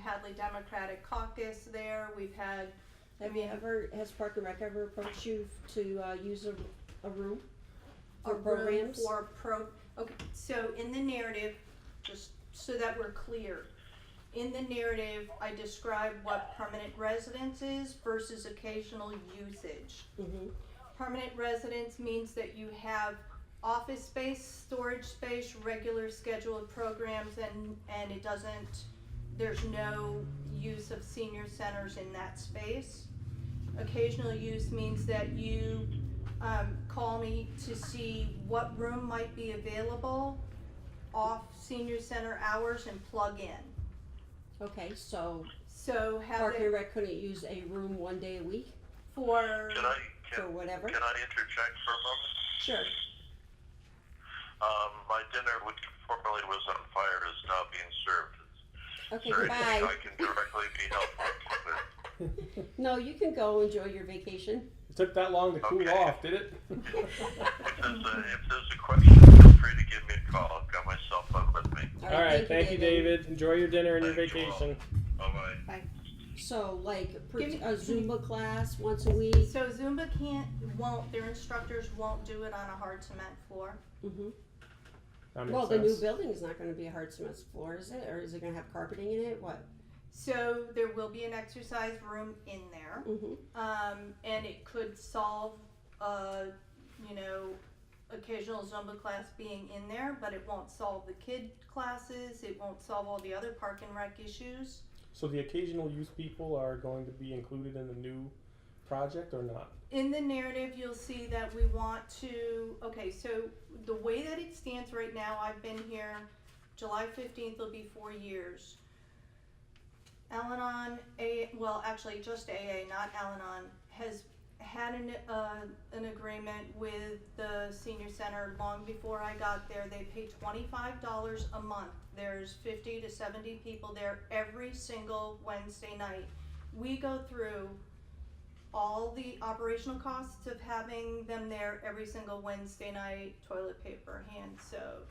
Hadley Democratic Caucus there. We've had Has Park and Rec ever approached you to, use a room A for room programs? okay, so in the narrative, just so that we're clear, in the narrative, I describe what permanent residence is versus occasional usage. Mhm. Permanent residence means that you have office space, storage space, regular scheduled programs, and it doesn't, there's no use of senior centers in that space. Occasional use means that you call me to see what room might be available off senior center hours and plug in. Okay, so So have Park it and Rec couldn't use a room one day a week for, for whatever? Can I interject for a moment? Sure. My dinner, which formerly was on fire, is now being served. Okay, Is there anything goodbye. I can directly be helpful with? No, you can go enjoy your vacation. It took that long to cool Okay. off, did it? If there's a question, feel free to give me a call. I've got my cell phone with me. All right, thank you, David. Enjoy your dinner and your Thank you all. vacation. Bye-bye. So like Give me- a Zumba class once a week? so Zumba won't, their instructors won't do it on a hard cement floor. Mm-hmm. That makes Well, the new sense. building is not gonna be a hard cement floor, is it? Or is it gonna have carpeting in it? What? So there will be an exercise room in there. Mm-hmm. And it could solve, you know, occasional Zumba class being in there, but it won't solve the kid classes, it won't solve all the other Park and Rec issues. So the occasional use people are going to be included in the new project or not? In the narrative, you'll see that we want to, okay, so the way that it stands right now, I've been here, July 15th will be 4 years. Al-Anon, well, actually just AA, not Al-Anon, has had an agreement with the senior center long before I got there. They pay $25 a month. There's 50 to 70 people there every single Wednesday night. We go through all the operational costs of having them there every single Wednesday night, toilet paper, hand soap,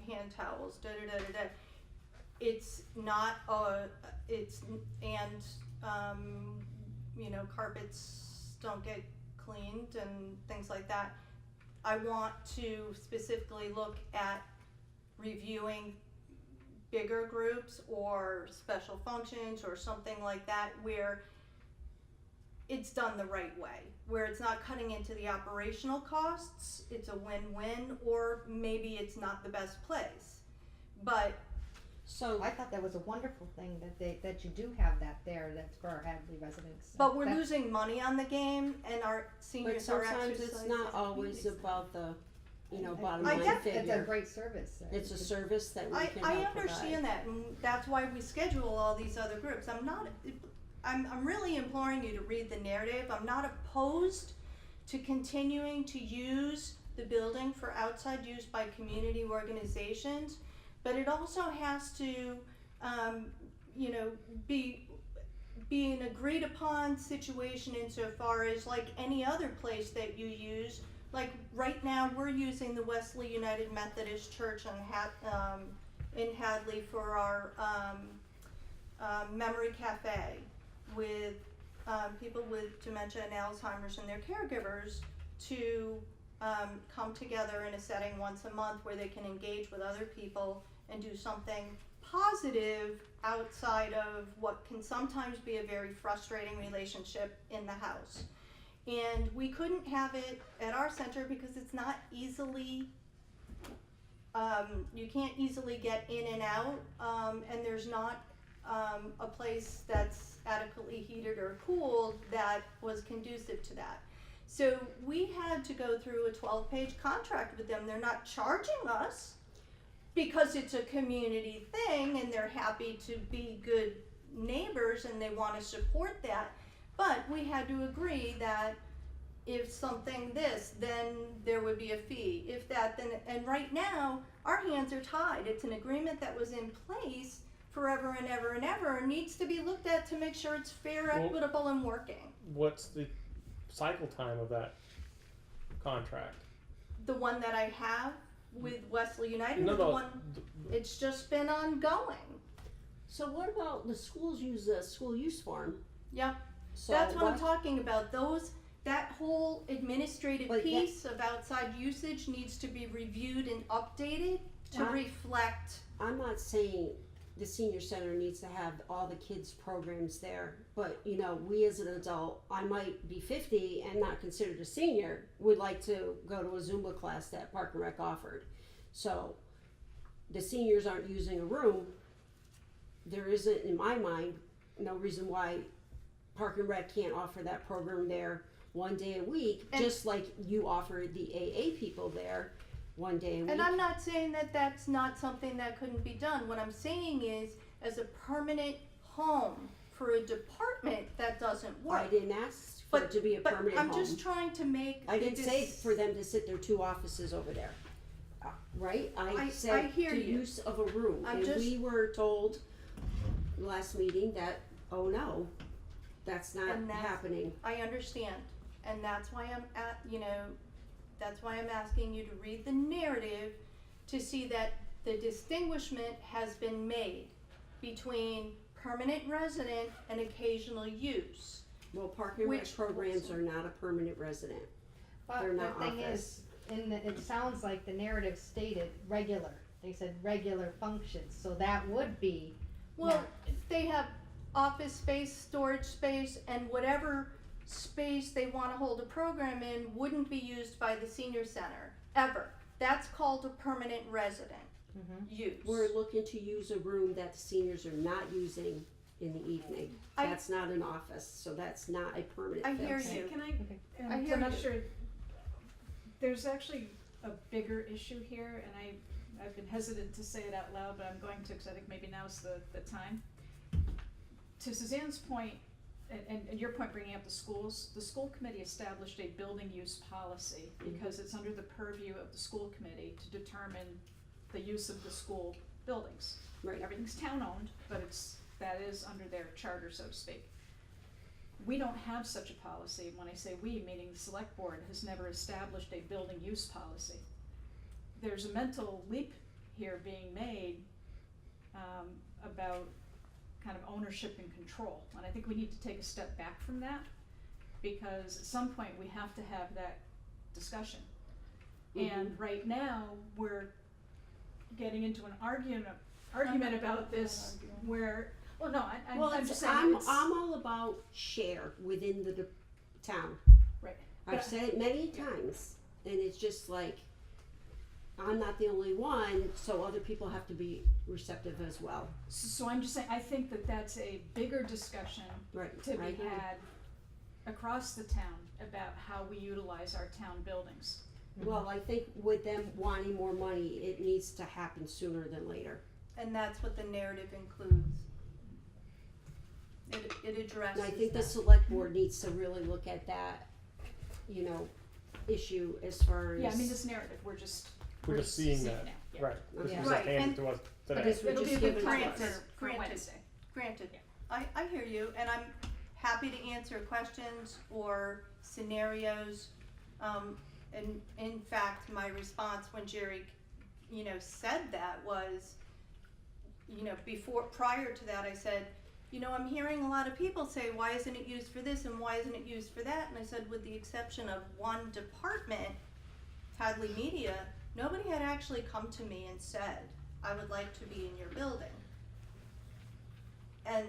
hand towels, da-da-da-da-da. It's not, you know, carpets don't get cleaned and things like that. I want to specifically look at reviewing bigger groups or special functions or something like that where it's done the right way, where it's not cutting into the operational costs, it's a win-win, or maybe it's not the best place. But So, I thought that was a wonderful thing that you do have that there, that's for our Hadley residents. But we're That's- losing money on the game, and our but seniors are sometimes it's exercising. not always about the, you know, bottom I line get figure. It's a great service. It's a service that we I can help understand that, and that's why we schedule all these other groups. I'm really imploring you to read the narrative. I'm not opposed to continuing to use the building for outside use by community organizations, but it also has to, you know, be an agreed upon situation insofar as like any other place that you use. Like right now, we're using the Wesley United Methodist Church in Hadley for our memory cafe with people with dementia and Alzheimer's and their caregivers to come together in a setting once a month where they can engage with other people and do something positive outside of what can sometimes be a very frustrating relationship in the house. And we couldn't have it at our center because it's not easily, you can't easily get in and out, and there's not a place that's adequately heated or cooled that was conducive to that. So we had to go through a 12-page contract with them. They're not charging us because it's a community thing and they're happy to be good neighbors and they want to support that. But we had to agree that if something this, then there would be a fee. If that, then, and right now, our hands are tied. It's an agreement that was in place forever and ever and ever and needs to be looked at to make sure it's fair, Well- equitable, and working. What's the cycle time of that contract? The one that I have with Wesley United, No, or the no. one, it's just been ongoing. So what about the schools use the school use form? Yep. So That's what I'm what- talking about, that whole administrative But that- piece of outside usage needs to be reviewed and updated to Huh? reflect. I'm not saying the senior center needs to have all the kids' programs there, but you know, we as an adult, I might be 50 and not considered a senior, would like to go to a Zumba class that Park and Rec offered. So the seniors aren't using a room. There isn't, in my mind, no reason why Park and Rec can't offer that program there one day a week, And- just like you offer the AA people there one day a week. And I'm not saying that that's not something that couldn't be done. What I'm saying is, as a permanent home for a department, that doesn't work. I didn't ask for it to be a But permanent I'm home. just trying to make. I didn't say this- for them to sit their 2 offices over there, right? I I said hear the you. use of a room, I'm and just- we were told last meeting that, oh no, that's not And that's- happening. I understand, and that's why that's why I'm asking you to read the narrative to see that the distinguishment has been made between permanent resident and occasional use. Well, Park and Rec Which- programs are not a permanent resident. But They're the not thing office. is, it sounds like the narrative stated regular. They said regular functions, so that would be. Well, not- they have office space, storage space, and whatever space they wanna hold a program in wouldn't be used by the senior center, ever. That's called a permanent resident use. We're looking to use a room that the seniors are not using in the evening. I- That's not an office, so that's not a permanent I hear fix. you. Can I, Okay. and I hear I'm not you. sure, there's actually a bigger issue here, and I've been hesitant to say it out loud, but I'm going to, because I think maybe now's the time. To Suzanne's point, and your point bringing up the schools, the school committee established a building use policy because it's under the purview of the school committee to determine the use of the school buildings. Right. Everything's town-owned, but that is under their charter, so to speak. We don't have such a policy. When I say we, meaning the select board has never established a building use policy. There's a mental leap here being made about kind of ownership and control. And I think we need to take a step back from that, because at some point we have to have that discussion. And right now, we're getting into an argument about this where, well, no, Well, I'm it's, just saying I'm it's, all about share within the town. right. I've But- said it many times, and it's just like, I'm not the only one, so other people have to be receptive as well. So I'm just saying, I think that that's a bigger discussion Right. to I be agree. had across the town about how we utilize our town buildings. Well, I think with them wanting more money, it needs to happen sooner than later. And that's what the narrative includes. It addresses And I think the that. select board needs to really look at that, issue as far as. Yeah, I mean, this narrative, we're just seeing it that, now, yeah. right, this Okay. was Right, just handed and- to us I today. guess we're It'll just be a giving good it plan to Granted. us. for Granted. Wednesday. Granted, Yeah. I hear you, and I'm happy to answer questions or scenarios. And in fact, my response when Jerry, said that was, prior to that, I said, I'm hearing a lot of people say, why isn't it used for this and why isn't it used for that? And I said, with the exception of one department, Hadley Media, nobody had actually come to me and said, I would like to be in your building. And,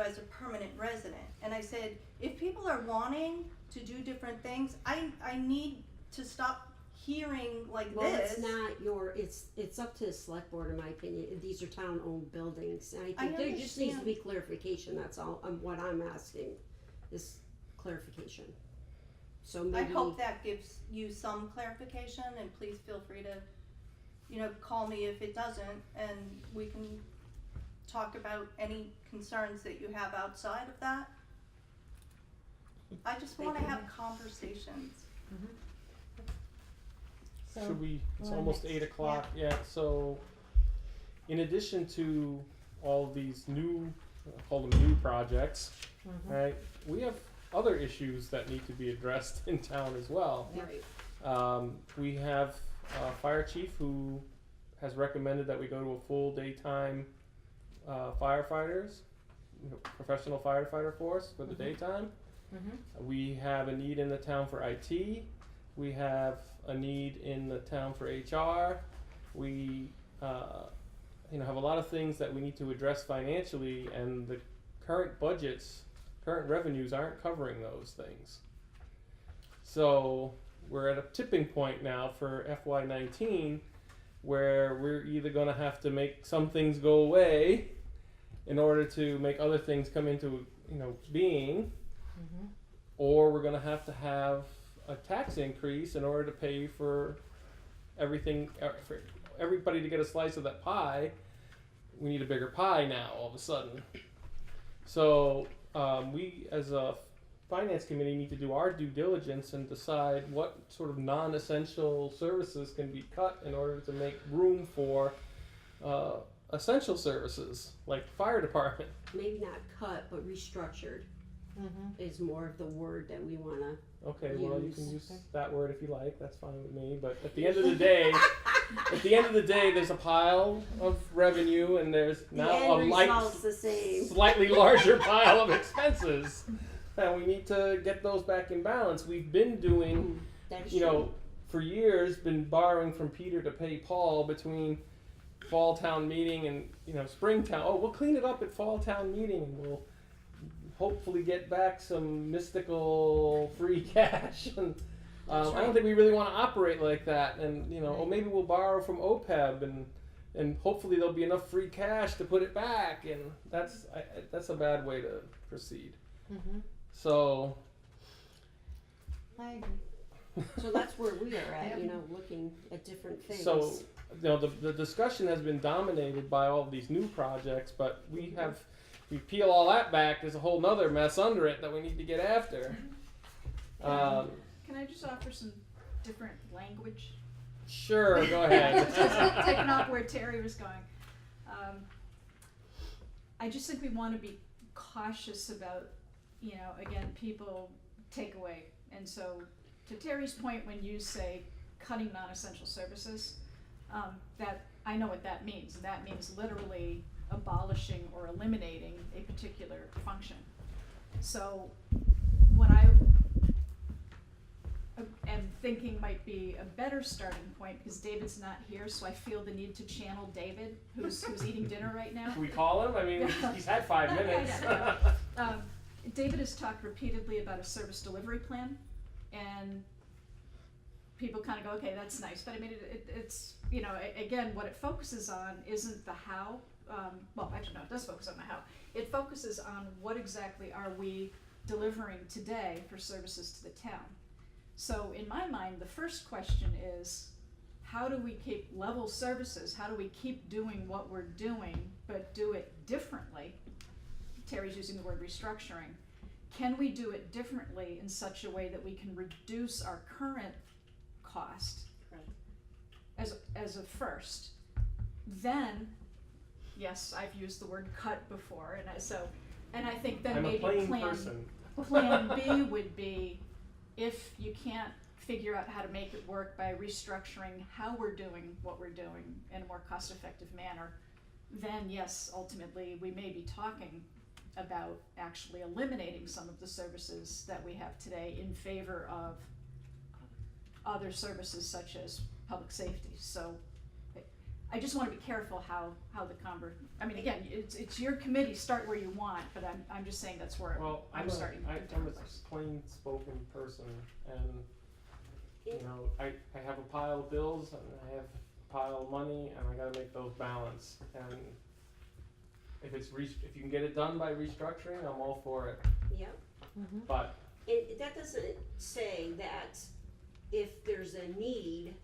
as a permanent resident. And I said, if people are wanting to do different things, I need to stop hearing like Well, this. it's not it's up to the select board, in my opinion. These are town-owned buildings, and I I think there just needs to understand. be clarification, that's all, what I'm asking, is clarification. So I maybe. hope that gives you some clarification, and please feel free to, call me if it doesn't, and we can talk about any concerns that you have outside of that. I just wanna have conversations. So, Should we, it's well, almost next- 8:00, yeah, so, in addition to all of these new, I'll call them new projects, right, we have other issues that need to be addressed in town as well. Right. We have a fire chief who has recommended that we go to a full daytime firefighters, professional firefighter force for the daytime. We have a need in the town for IT. We have a need in the town for HR. We, have a lot of things that we need to address financially, and the current budgets, current revenues aren't covering those things. So we're at a tipping point now for FY19 where we're either going to have to make some things go away in order to make other things come into being, or we're going to have a tax increase in order to pay for everything, for everybody to get a slice of that pie. We need a bigger pie now all of a sudden. So we as a finance committee need to do our due diligence and decide what sort of non-essential services can be cut in order to make room for essential services like the fire department. Maybe not cut, but restructured is more of the word that we wanna. Okay, well, you can Use. use that word if you like. That's fine with me. But at the end of the day, there's a pile of revenue, and there's The now end result's the same. slightly larger pile of expenses, and we need to get those back in balance. We've been doing, That's for years, been borrowing from Peter to pay Paul between fall town meeting and spring town. Oh, we'll clean it up at fall town meeting, and we'll hopefully get back some mystical free cash. And I don't think we really want to operate like that. And or maybe we'll borrow from OPEB, and hopefully there'll be enough free cash to put it back. And that's a bad way to proceed. So I agree. So that's where we are at, looking at different things. So, the discussion has been dominated by all these new projects, but we peel all that back, there's a whole nother mess under it that we need to get after. Can I just offer some different language? Sure, go ahead. Taking off where Terry was going. I just think we want to be cautious about, again, people take away. And so, to Terry's point, when you say cutting non-essential services, that I know what that means. And that means literally abolishing or eliminating a particular function. So, what I am thinking might be a better starting point, because David's not here, so I feel the need to channel David, who's eating dinner right now. Can we call him? I mean, he's had 5 minutes. David has talked repeatedly about a service delivery plan, and people kind of go, okay, that's nice, but I mean, it's, again, what it focuses on isn't the how. Well, actually, no, it does focus on the how. It focuses on what exactly are we delivering today for services to the town. So in my mind, the first question is, how do we keep level services? How do we keep doing what we're doing, but do it differently? Terry's using the word restructuring. Can we do it differently in such a way that we can reduce our current cost as a first? Then, yes, I've used the word cut before, and I think then I'm maybe a plain person. Plan B would be, if you can't figure out how to make it work by restructuring how we're doing what we're doing in a more cost-effective manner, then yes, ultimately we may be talking about actually eliminating some of the services that we have today in favor of other services such as public safety. So I just want to be careful how the I mean, again, it's your committee, start where you want, but I'm just saying that's where I'm starting. I'm a plain spoken person, and I have a pile of bills and I have a pile of money, and I gotta make those balance. And if you can get it done by restructuring, I'm all for it. Yeah. But That doesn't say that if there's a need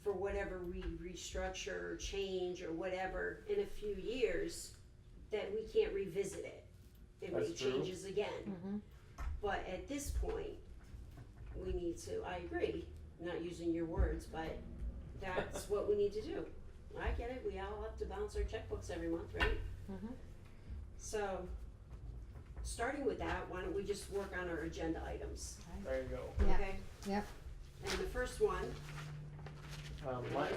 for whatever we restructure or change or whatever in a few years, that we can't revisit it. It That's may true. changes again. But at this point, we need to, I agree, not using your words, but that's what we need to do. I get it, we all have to balance our checkbooks every month, right? So, starting with that, why don't we just work on our agenda items, there you go. Yeah. okay? Yep. And the first one,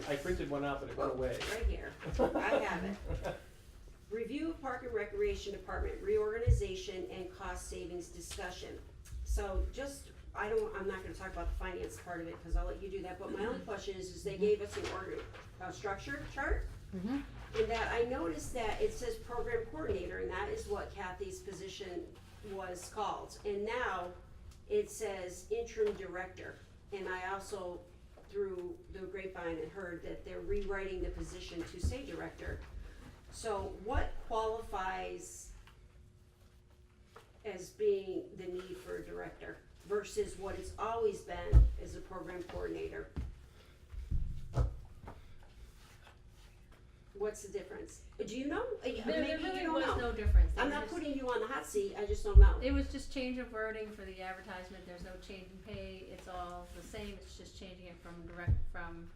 I printed one out, but it went away. right here, I have it. Review of Park and Recreation Department reorganization and cost savings discussion. So just, I'm not gonna talk about the finance part of it, cause I'll let you do that, but my only question is they gave us an order, structure chart. Mm-hmm. And that I noticed that it says program coordinator, and that is what Kathy's position was called. And now it says interim director. And I also, through the grapevine, had heard that they're rewriting the position to say director. So what qualifies as being the need for a director versus what it's always been as a program coordinator? What's the difference? Do you know? There Maybe really you don't was know. no difference. They I'm were not just- putting you on the hot seat, I just don't know. It was just change of wording for the advertisement, there's no change in pay, it's all the same, it's just changing it from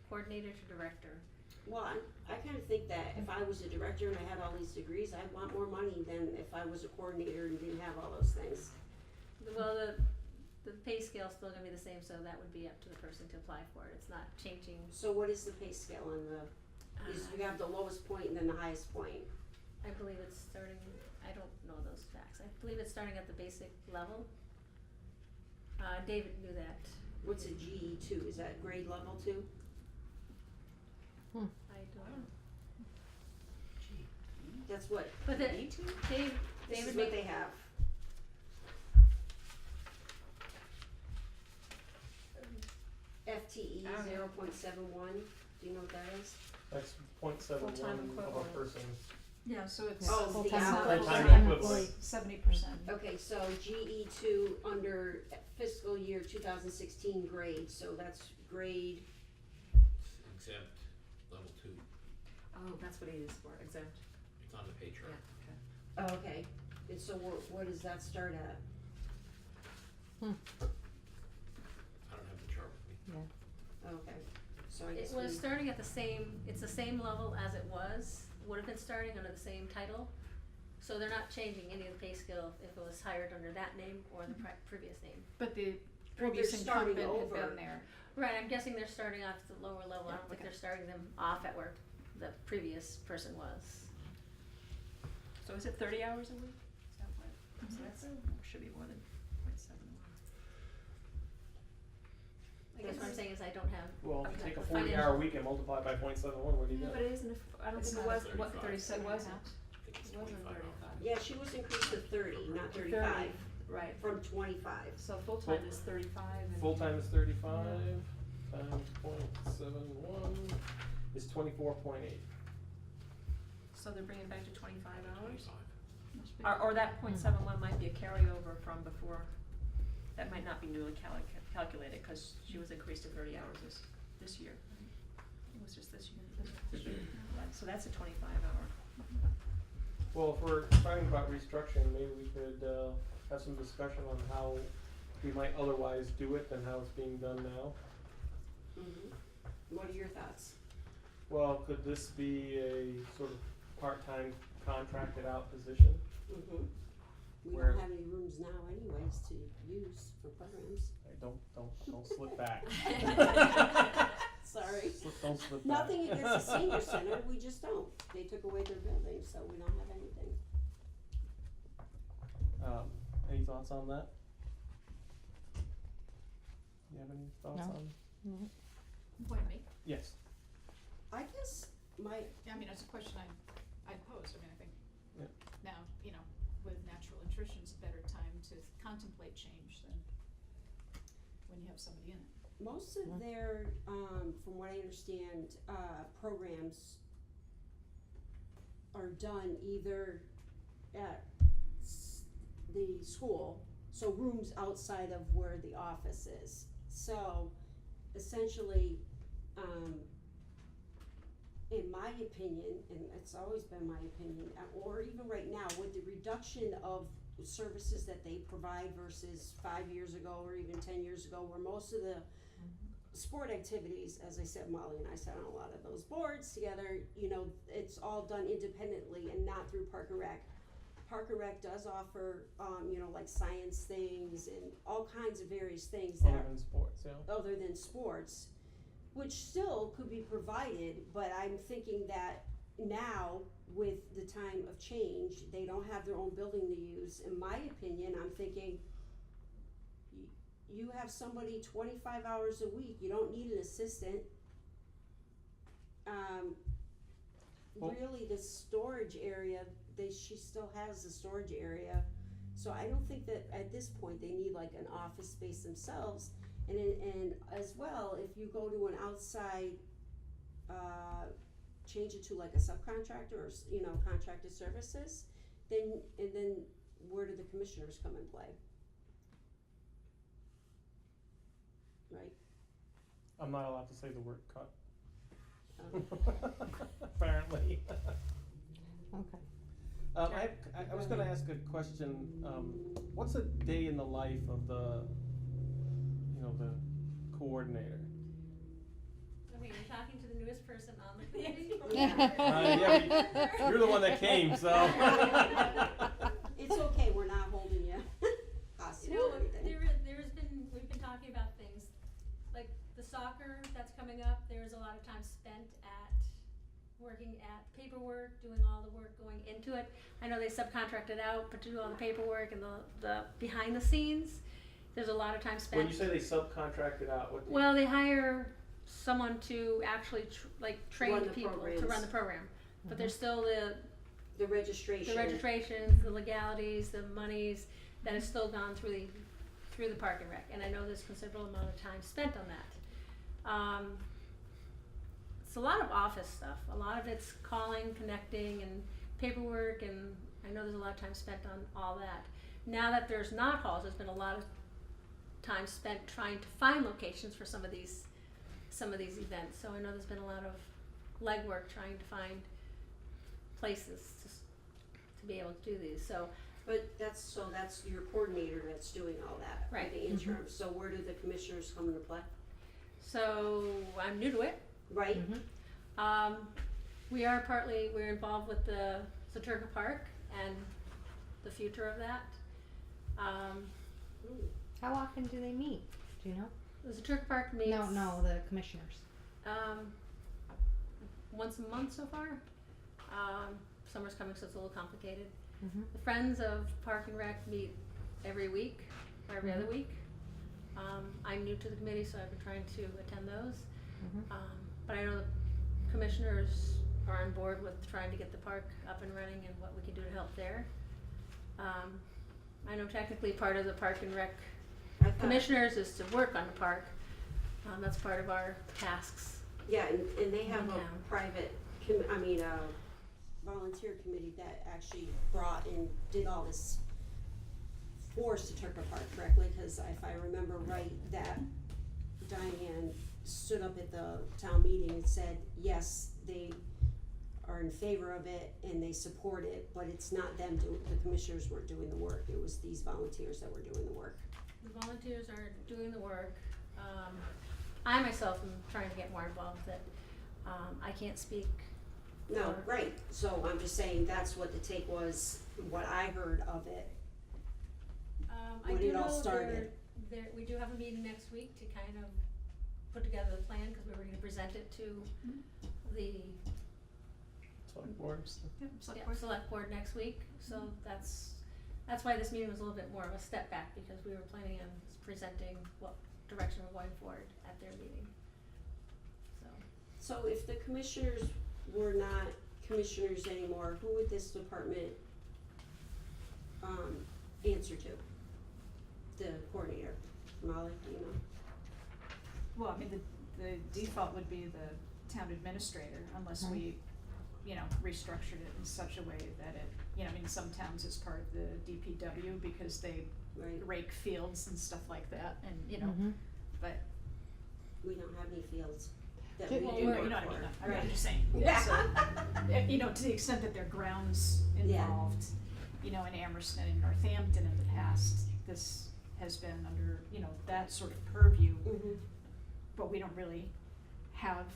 coordinator to director. Well, I kinda think that if I was a director and I had all these degrees, I'd want more money than if I was a coordinator and didn't have all those things. Well, the pay scale's still gonna be the same, so that would be up to the person to apply for it, it's not changing. So what is the pay scale on the, is you have the lowest point and then the highest point? I believe it's starting, I don't know those facts, I believe it's starting at the basic level. David knew that. What's a GE two, is that grade level two? I don't know. That's what, But the, this David is made, what they have. FTE I don't know. 0.71, do you know what that is? That's 0.71 Full-time of a equivalent. person. Yeah, so it's Oh, it's the hours. Full-time Full-time equivalent. 70%. Okay, so GE two under fiscal year 2016 grade, so that's grade, Exempt, level 2, Oh, that's what he is for, exempt. it's on the pay chart. oh, okay, and so what does that start at? I don't have the chart with me. Okay, so I guess it was we, starting at the same, it's the same level as it was, would have been starting under the same title. So they're not changing any of the pay scale if it was hired under that name or the previous name. But the Well, they're previous starting incumbent had over. been there. Right, I'm guessing they're starting off at the lower level, I don't think okay. they're starting them off at where the previous person was. So is it 30 hours a week? Is that what, Mhm. so that's, should be more than 0.71. I guess what I'm saying is I don't have. Well, if you Okay. take a The 40-hour week and multiply by 0.71, what do you Yeah, get? but it isn't, I don't It's think it not was, what, 35. 37 It and a half? wasn't. I think it's It wasn't 25 hours. 35. yeah, she was increased to 30, not 35, Right, from 25. so full-time is 35 and. Full-time is 35 times 0.71 is 24.8. So they're bringing it back to 25 hours? 25. Must be. Or that 0.71 might be a carryover from before, that might not be newly calculated, cause she was increased to 30 hours this year. It was just this year. So that's a 25 hour. Well, if we're talking about restructuring, maybe we could have some discussion on how we might otherwise do it than how it's being done now. What are your thoughts? Well, could this be a sort of part-time contracted out position? We Where- don't have any rooms now anyways to use for programs. Hey, don't slip back. Sorry. Don't slip back. Nothing against the senior center, we just don't. They took away their building, so we don't have anything. Any thoughts on that? You have any thoughts No. on? Point me. Yes. I guess my, I mean, it's a question I'd pose. I mean, I think Yep. now, you know, with natural attrition's a better time to contemplate change than when you have somebody in it. most of their, from what I understand, programs are done either at the school, so rooms outside of where the office is. So essentially, in my opinion, and it's always been my opinion, or even right now, with the reduction of services that they provide versus 5 years ago or even 10 years ago, where most of the sport activities, as I said, Molly and I sat on a lot of those boards together, you know, it's all done independently and not through Park and Rec. Park and Rec does offer, you know, like science things and all kinds of various things that Other are than sports, yeah. other than sports, which still could be provided, but I'm thinking that now, with the time of change, they don't have their own building to use. In my opinion, I'm thinking, you have somebody 25 hours a week, you don't need an assistant. Well- Really, the storage area, she still has the storage area. So I don't think that at this point they need like an office space themselves. And as well, if you go to an outside, change it to like a subcontractor or, contracted services, then where do the commissioners come and play? Right? I'm not allowed to say the word cut. Um, Apparently. Okay. I was gonna ask a question, what's a day in the life of the coordinator? Okay, you're talking to the newest person on the committee? Yeah, you're the one that came, so. It's okay, we're not holding you hostage You or know, anything. we've been talking about things, like the soccer that's coming up, there's a lot of time spent working at paperwork, doing all the work going into it. I know they subcontract it out, but to do all the paperwork and the behind the scenes, there's a lot of time spent. When you say they subcontract it out, what do you? Well, they hire someone to actually train Run the people to programs. run the program, but there's still The registration. the registrations, the legalities, the monies that has still gone through the Park and Rec, and I know there's considerable amount of time spent on that. It's a lot of office stuff. A lot of it's calling, connecting, and paperwork, and I know there's a lot of time spent on all that. Now that there's not halls, there's been a lot of time spent trying to find locations for some of these events. So I know there's been a lot of legwork trying to find places to be able to do these. So But that's your coordinator that's doing all that, Right. The interim. So where do the commissioners come into play? I'm new to it. Right? We're involved with the Zaturka Park and the future of that. How often do they meet? Do you know? The Zaturka Park meets No, the commissioners. Once a month so far. Summer's coming, so it's a little complicated. Mm-hmm. The Friends of Park and Rec meet every week, or every other week. I'm new to the committee, so I've been trying to attend those. Mm-hmm. But I know the commissioners are on board with trying to get the park up and running and what we can do to help there. I know technically part of the Park and Rec commissioners is to work on the park. That's part of our tasks. Yeah, and they have In a town. private, volunteer committee that actually brought and did all this for Zaturka Park correctly, because if I remember right, that Diane stood up at the town meeting and said, yes, they are in favor of it and they support it, but it's not them the commissioners weren't doing the work, it was these volunteers that were doing the work. The volunteers are doing the work. I myself am trying to get more involved with it. I can't speak. No, right, so I'm just saying that's what the take was, what I heard of it. I When do it all know started. we do have a meeting next week to kind of put together the plan, because we were gonna present it to the Select board. select board next week. So that's why this meeting was a little bit more of a step back, because we were planning on presenting what direction we're going forward at their meeting. So if the commissioners were not commissioners anymore, who would this department, answer to? The coordinator, Molly, do you know? Well, I mean, the default would be the town administrator, unless we, restructured it in such a way that it, I mean, some towns it's part of the DPW because they Right, rake fields and stuff like that, and, Mm-hmm. but. we don't have any fields that Ju- we Well, do You work know what I mean, for. I'm Right. just saying, Yeah. so, to the extent that there are grounds Yeah. involved, in Amherst and in Northampton in the past, this has been under, that sort of purview, Mhm. but we don't really have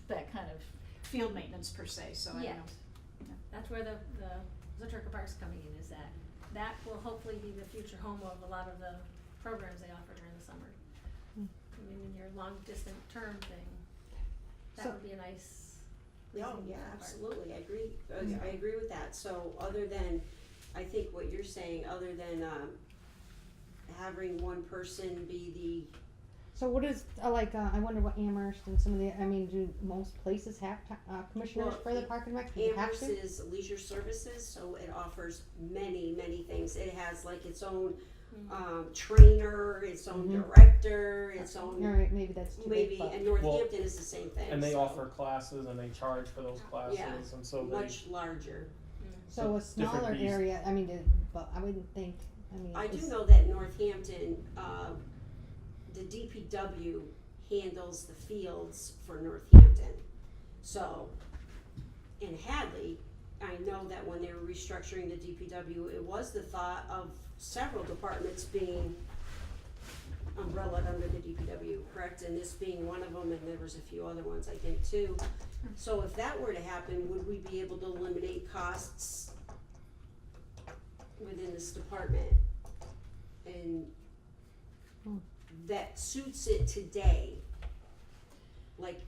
that kind of field maintenance per se, so I don't Yet. know. That's where the Zaturka Park's coming in, is that will hopefully be the future home of a lot of the programs they offer during the summer. Hmm. I mean, in your long distant term thing, that So- would be a nice. Oh, reason yeah, for the park. absolutely, I agree, I agree with that, so other than, I think what you're saying, other than, having one person be So what is, I wonder what Amherst and some of the, I mean, do most places have commissioners Well, for the Park and Rec? Do the, you have Amherst to? is leisure services, so it offers many, many things. It has like its own, trainer, its own director, its own, Alright, maybe that's too big, maybe, but. and Northampton is the same thing. And they so offer classes and they charge for those classes, Yeah. and so they. much larger. So a different smaller beast. area, I mean, but I wouldn't think, I mean. I do it's- know that Northampton, the DPW handles the fields for Northampton. So, in Hadley, I know that when they were restructuring the DPW, it was the thought of several departments being umbrellaed under the DPW, correct? And this being one of them, and there was a few other ones, I think, too. So if that were to happen, would we be able to eliminate costs within this department? And that suits it today, like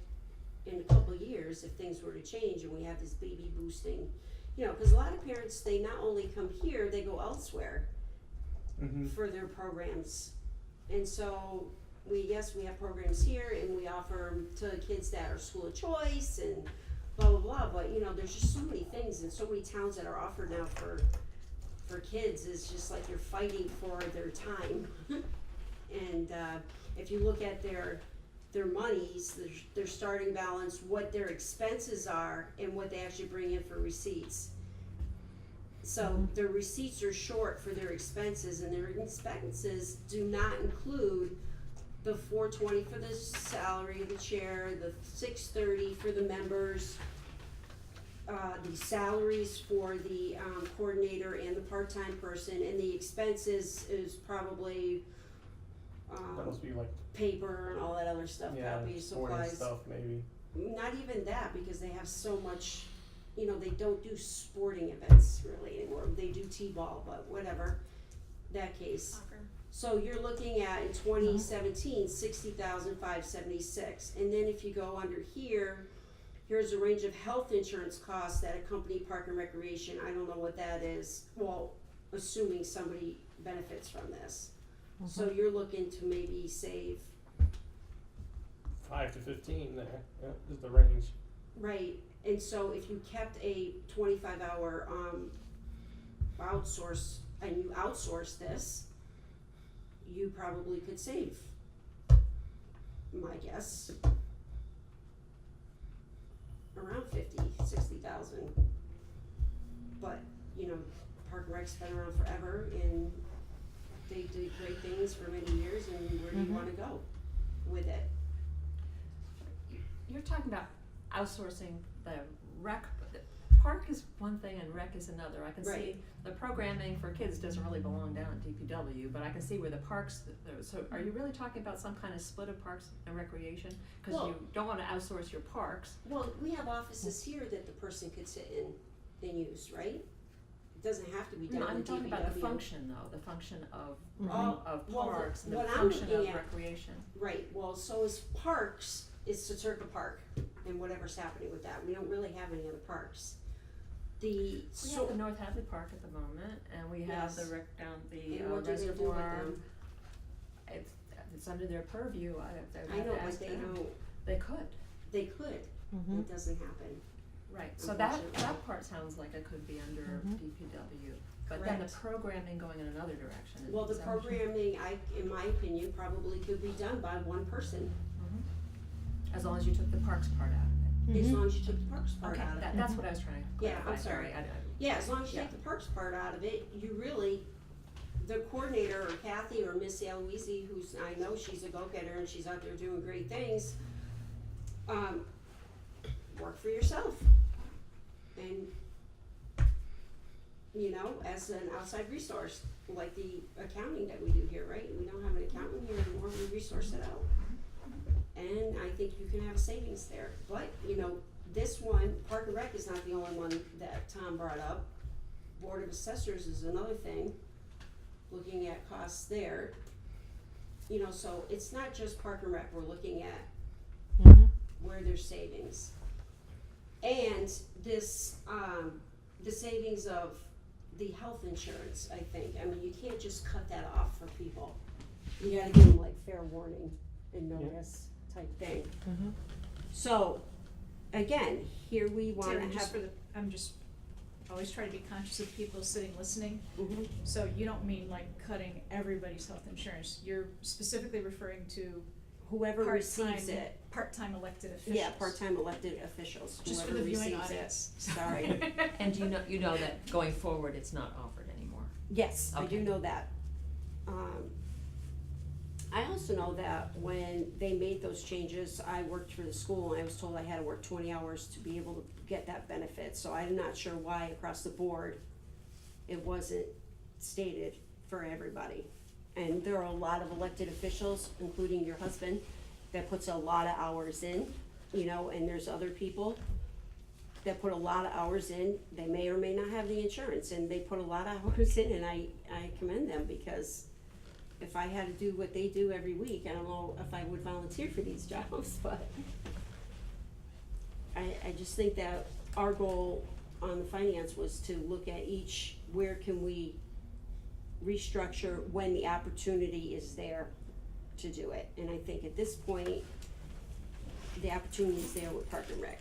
in a couple of years, if things were to change and we have this baby boosting, you know, cause a lot of parents, they not only come here, they go elsewhere for their programs. And so yes, we have programs here and we offer 'em to kids that are school of choice and blah, blah, blah, but you know, there's just so many things and so many towns that are offered now for kids. It's just like you're fighting for their time. And, if you look at their monies, their starting balance, what their expenses are and what they actually bring in for receipts. So their receipts are short for their expenses, and their expenses do not include the $420 for the salary of the chair, the $630 for the members, the salaries for the coordinator and the part-time person, and the expenses is probably That must be like, paper and all that other stuff, yeah, copies, sporting supplies. stuff maybe. Not even that, because they have so much, you know, they don't do sporting events really anymore. They do T-ball, but whatever, that case. So you're looking at in 2017, $60,576. And then if you go under here, here's a range of health insurance costs that accompany Park and Recreation. I don't know what that is. Well, assuming somebody benefits from this. So you're looking to maybe save, 5 to 15 there, yeah, is the range. right, and so if you kept a 25-hour outsource, and you outsource this, you probably could save, my guess, around 60,000. But, you know, Park and Rec's been around forever, and they did great things for many years, and where do you wanna go with it? You're talking about outsourcing the rec, the park is one thing and rec is another. I can see Right. the programming for kids doesn't really belong down at DPW, but I can see where the parks, so are you really talking about some kind of split of parks and recreation? Cause Well- you don't wanna outsource your parks. Well, we have offices here that the person could sit in and use, right? It doesn't have to be done No, in I'm DPW. talking about the function though, the function of, Oh, of well, parks and the what I'm function of looking at- recreation. Right, well, so is parks, is Saturka Park, and whatever's happening with that. We don't really have any other parks. We have the North Hadley Park at the moment, and we have Yes. the rec down the And what do they do with reservoir. them? It's under their purview, I know, but they don't, They could, they could, it doesn't happen. right, so that Unfortunately. part sounds like it could be under DPW, but then the Correct. programming going in another direction. Well, the sounds- programming, in my opinion, probably could be done by one person, As long as you took the parks part out of as long as you took the parks it. part Okay, out of it. that's what I was trying to Yeah, clarify, I'm sorry. I Yeah, as long as you Yeah. take the parks part out of it, you really, the coordinator or Kathy or Miss Aloisi, who's, I know she's a go-getter and she's out there doing great things, work for yourself. And, you know, as an outside resource, like the accounting that we do here, right? We don't have an accountant here anymore, we resource it out. And I think you can have savings there, but, you know, this one, Park and Rec is not the only one that Tom brought up. Board of Assessors is another thing, looking at costs there. You know, so it's not just Park and Rec, we're looking at where there's savings. And this, the savings of the health insurance, I think. I mean, you can't just cut that off for people. You gotta give them like fair warning and notice type thing. Mm-hmm. So, again, here we wanna Taryn, just have. for the, I'm just always trying to be conscious of people sitting listening. Mhm. So you don't mean like cutting everybody's health insurance, you're specifically referring to Whoever receives part-time, it, part-time elected officials. yeah, part-time elected officials, Just for whoever the viewing receives it. audience. Sorry. And you know that going forward, it's not offered anymore? Yes, I do Okay. know that. I also know that when they made those changes, I worked for the school and I was told I had to work 20 hours to be able to get that benefit. So I'm not sure why across the board it wasn't stated for everybody. And there are a lot of elected officials, including your husband, that puts a lot of hours in, you know, and there's other people that put a lot of hours in. They may or may not have the insurance, and they put a lot of hours in, and I commend them, because if I had to do what they do every week, I don't know if I would volunteer for these jobs, but I just think that our goal on the finance was to look at each, where can we restructure when the opportunity is there to do it. And I think at this point, the opportunity is there with Park and Rec.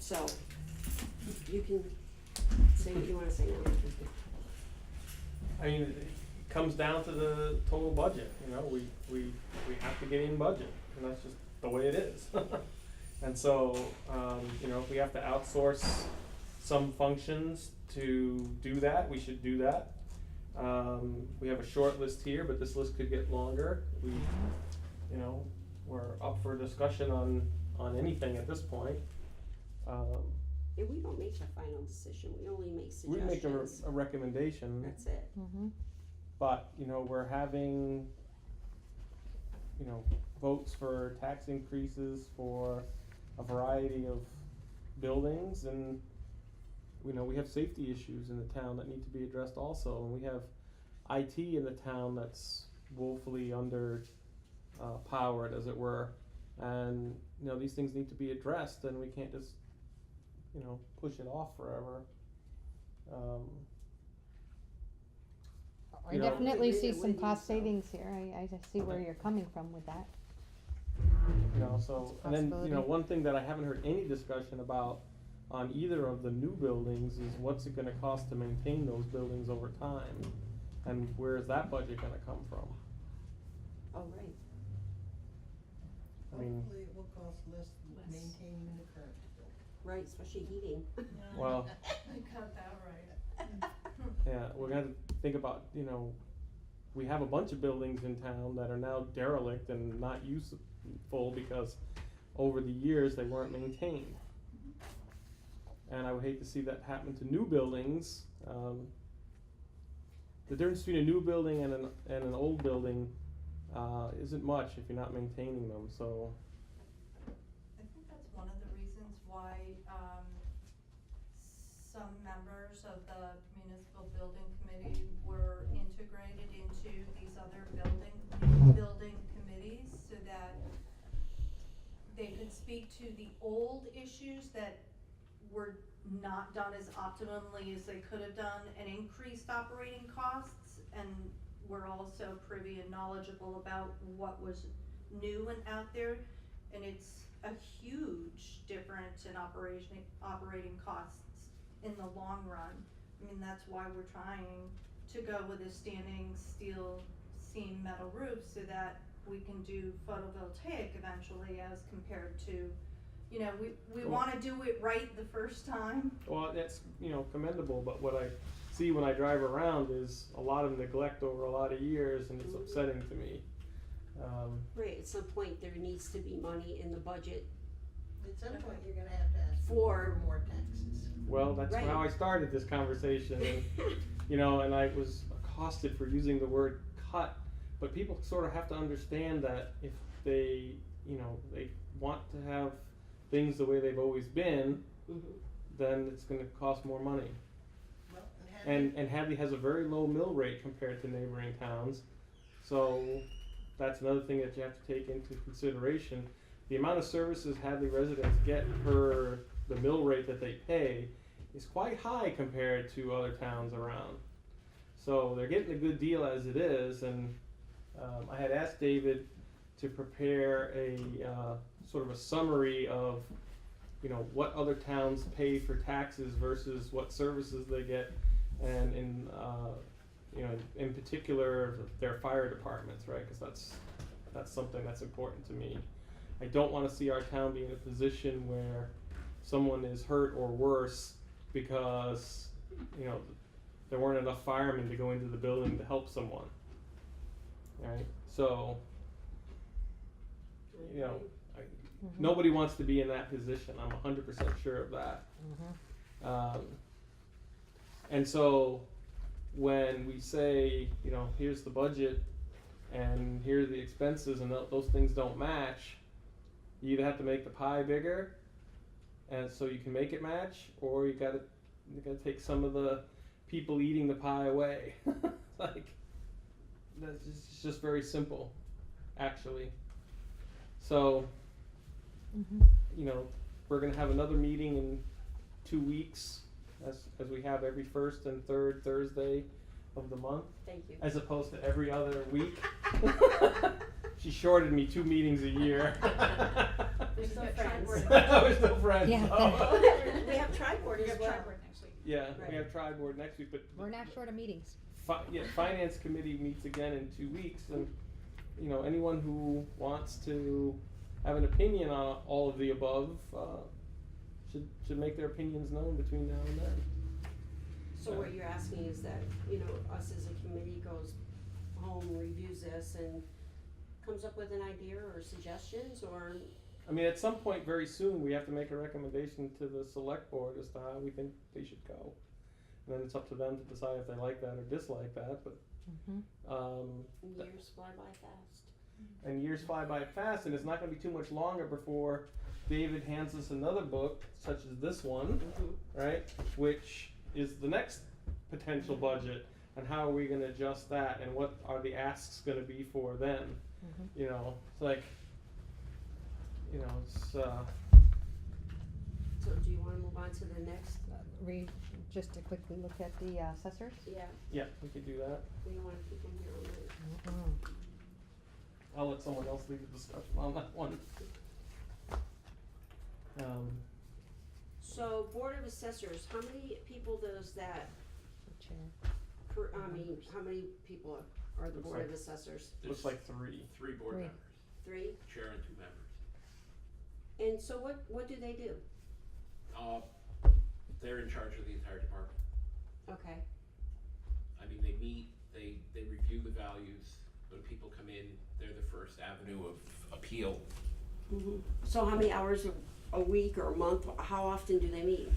So, you can say what you wanna say now. I mean, it comes down to the total budget, you know, we have to get in budget, and that's just the way it is. And so, you know, if we have to outsource some functions to do that, we should do that. We have a short list here, but this list could get longer. We, you know, we're up for discussion on anything at this point. And we don't make a final decision, we only make We make suggestions. a recommendation. That's it. Mm-hmm. But, you know, we're having, you know, votes for tax increases for a variety of buildings, and, you know, we have safety issues in the town that need to be addressed also, and we have IT in the town that's woefully under powered, as it were, and, you know, these things need to be addressed, and we can't just, you know, push it off forever. I You know- definitely Agree see with some you, cost so. savings here, I just see where you're coming from with that. You know, so, That's a and then, you know, possibility. one thing that I haven't heard any discussion about on either of the new buildings is what's it gonna cost to maintain those buildings over time? And where is that budget gonna come from? Oh, right. I mean, Hopefully it will cost less than Less. maintaining the current building. Right, especially heating. well, You got that right. yeah, we're gonna have to think about, you know, we have a bunch of buildings in town that are now derelict and not useful because over the years they weren't maintained. And I would hate to see that happen to new buildings. The difference between a new building and an old building isn't much if you're not maintaining them, so. I think that's one of the reasons why, some members of the municipal building committee were integrated into these other building committees, so that they could speak to the old issues that were not done as optimally as they could have done, and increased operating costs, and were also privy and knowledgeable about what was new and out there. And it's a huge difference in operating costs in the long run. I mean, that's why we're trying to go with a standing steel seam metal roof, so that we can do photovoltaic eventually, as compared to, you know, we wanna do it right the first time. Well, that's, you know, commendable, but what I see when I drive around is a lot of neglect over a lot of years, and it's upsetting to me. Right, at some point, there needs to be money in the budget. At some point, you're gonna have to ask For- for more taxes. Well, that's Right. how I started this conversation, and, you know, and I was accosted for using the word cut, but people sort of have to understand that if they, you know, they want to have things the way they've always been, then it's gonna cost more money. Well, And Hadley has a very low mill rate compared to neighboring towns, so that's another thing that you have to take into consideration. The amount of services Hadley residents get per the mill rate that they pay is quite high compared to other towns around. So they're getting a good deal as it is, and I had asked David to prepare a sort of a summary of, you know, what other towns pay for taxes versus what services they get, and in you know, in particular their fire departments, right? Because that's something that's important to me. I don't want to see our town be in a position where someone is hurt or worse because, you know, there weren't enough firemen to go into the building to help someone. Right? So, you know, nobody wants to be in that position. I'm 100% sure of that. And so when we say, you know, here's the budget and here are the expenses, and those things don't match, you either have to make the pie bigger and so you can make it match, or you gotta take some of the people eating the pie away. Like, it's just very simple, actually. So, you know, we're gonna have another meeting in 2 weeks, as we have every first and third Thursday of the month. Thank you. As opposed to every other week. She shorted me 2 meetings a year. We're still We've got friends. tri-board. We're still friends. Yeah. Oh. We have tri-board We as have well. tri-board next week. Yeah, Right. we have tri-board next week, but We're not short of meetings. finance committee meets again in 2 weeks, and you know, anyone who wants to have an opinion on all of the above should make their opinions known between now and then. So what you're asking is that, you know, us as a committee goes home, reviews this, and comes up with an idea or suggestions, or? I mean, at some point very soon, we have to make a recommendation to the select board as to how we think they should go. And then it's up to them to decide if they like that or dislike that, but, Years fly by fast. and years fly by fast, and it's not gonna be too much longer before David hands us another book, such as this one, right? Which is the next potential budget, and how are we gonna adjust that, and what are the asks gonna be for then? You know, it's like, you know, it's, So do you wanna move on to the next? Just to quickly look at the assessors. Yeah, yeah, we could do that. we don't wanna keep them here all night. I'll let someone else lead the discussion on that one. So Board of Assessors, how many people does that, The chair. I mean, how many people are the Looks Board like- of Assessors? Looks like 3. Three board Three. members, 3? chair and 2 members. And so what do they do? They're in charge of the entire department. Okay, I mean, they meet, they review the values. When people come in, they're the first avenue of appeal. so how many hours a week or a month, how often do they meet?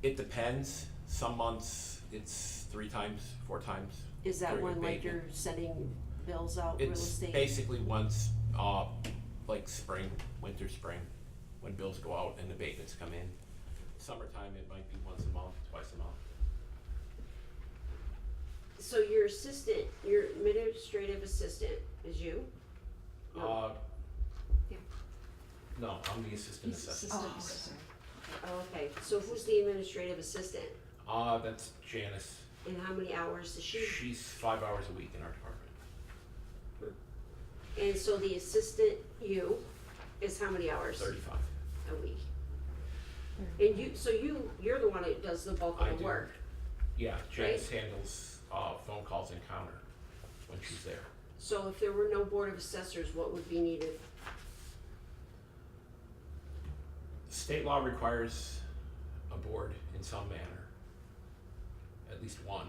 It depends. Some months it's 3 times, 4 times. Is that during when like abatement. you're setting bills out, real It's estate? basically once, like spring, winter, spring, when bills go out and abatements come in. Summertime, it might be once a month, twice a month. So your assistant, your administrative assistant is you? No. No, I'm the assistant assessor. Oh, okay, so who's the administrative assistant? That's Janice. And how many hours does she? She's 5 hours a week in our department. And so the assistant, you, is how many hours 35. a week? And you're the one that does the bulk I of the do. work. Yeah, Janice handles phone calls and counter when she's there. So if there were no Board of Assessors, what would be needed? State law requires a board in some manner, at least one.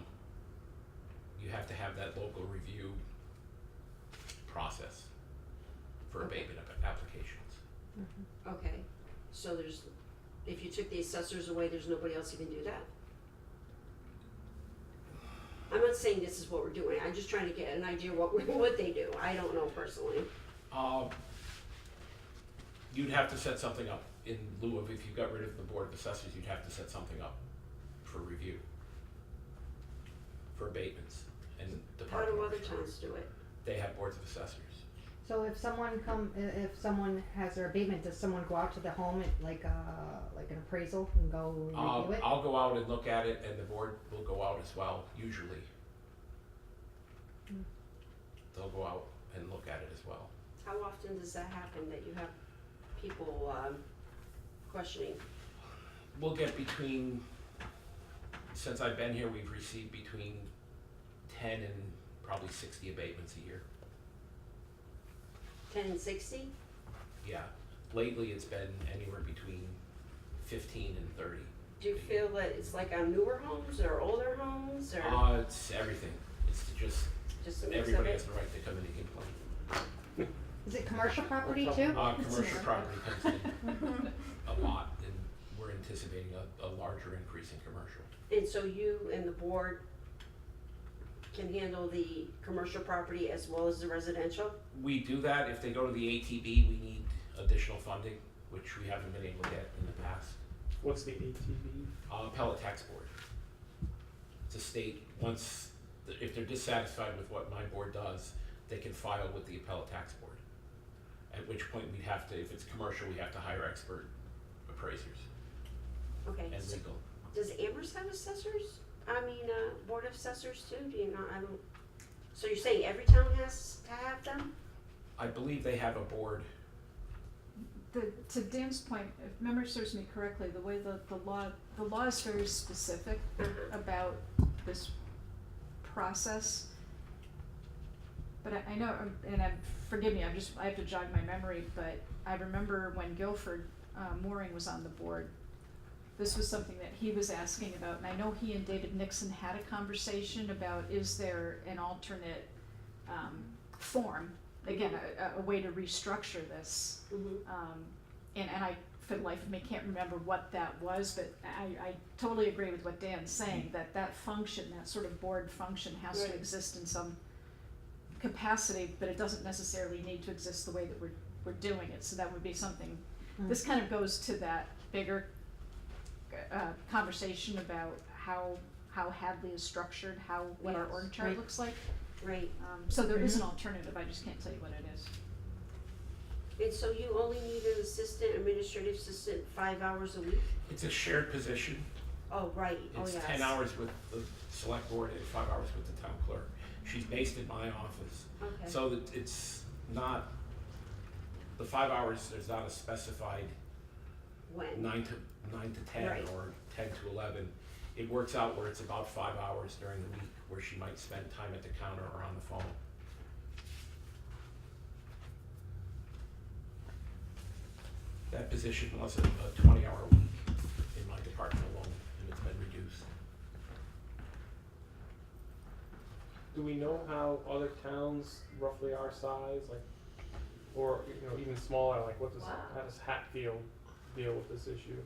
You have to have that local review process for abatement applications. Okay, so if you took the assessors away, there's nobody else who can do that? I'm not saying this is what we're doing, I'm just trying to get an idea what they do, I don't know personally. You'd have to set something up in lieu of, if you got rid of the Board of Assessors, you'd have to set something up for review, for abatements and How department. do other towns do it? They have boards of assessors. So if someone if someone has their abatement, does someone go out to the home at like an appraisal and go review it? I'll go out and look at it, and the board will go out as well, usually. Mm. They'll go out and look at it as well. How often does that happen, that you have people, questioning? We'll get between, since I've been here, we've received between 10 and probably 60 abatements a year. 10 and 60? Yeah, lately it's been anywhere between 15 and 30. Do you feel that it's like on newer homes or older homes, or It's everything. It's just just a mix of everybody it? has the right to come in and complain. Is it commercial property too? Commercial property comes in a lot, and we're anticipating a larger increase in commercial. And so you and the board can handle the commercial property as well as the residential? We do that. If they go to the ATB, we need additional funding, which we haven't been able to get in the past. What's the ATV? Appellate Tax Board. It's a state, if they're dissatisfied with what my board does, they can file with the Appellate Tax Board. At which point we'd have to, if it's commercial, we have to hire expert appraisers Okay, and so legal. does Amherst have assessors? Board of assessors too? Do you know, so you're saying every town has to have them? I believe they have a board. To Dan's point, if memory serves me correctly, the way the law is very specific about this process. But I know, and forgive me, I have to jog my memory, but I remember when Guilford Mooring was on the board, this was something that he was asking about, and I know he and David Nixon had a conversation about, is there an alternate form, again, a way to restructure this. And I, for the life of me, can't remember what that was, but I totally agree with what Dan's saying, that function, that sort of board function has to Right. exist in some capacity, but it doesn't necessarily need to exist the way that we're doing it, so that would be something, this kind of goes to that bigger conversation about how Hadley is structured, what our Yes. org chart Right. looks like. Right. So there is an alternative, I just can't tell you what it is. And so you only need an administrative assistant 5 hours a week? It's a shared position. Oh, right, oh, It's yes. 10 hours with the select board and 5 hours with the town clerk. She's based in my office. Okay. So that it's not, the 5 hours, there's not a specified When? 9 to 10 Right. or 10 to 11. It works out where it's about 5 hours during the week where she might spend time at the counter or on the phone. That position was a 20-hour week in my department alone, and it's been reduced. Do we know how other towns roughly our size, like, or even smaller, like how does Hatfield deal with this issue?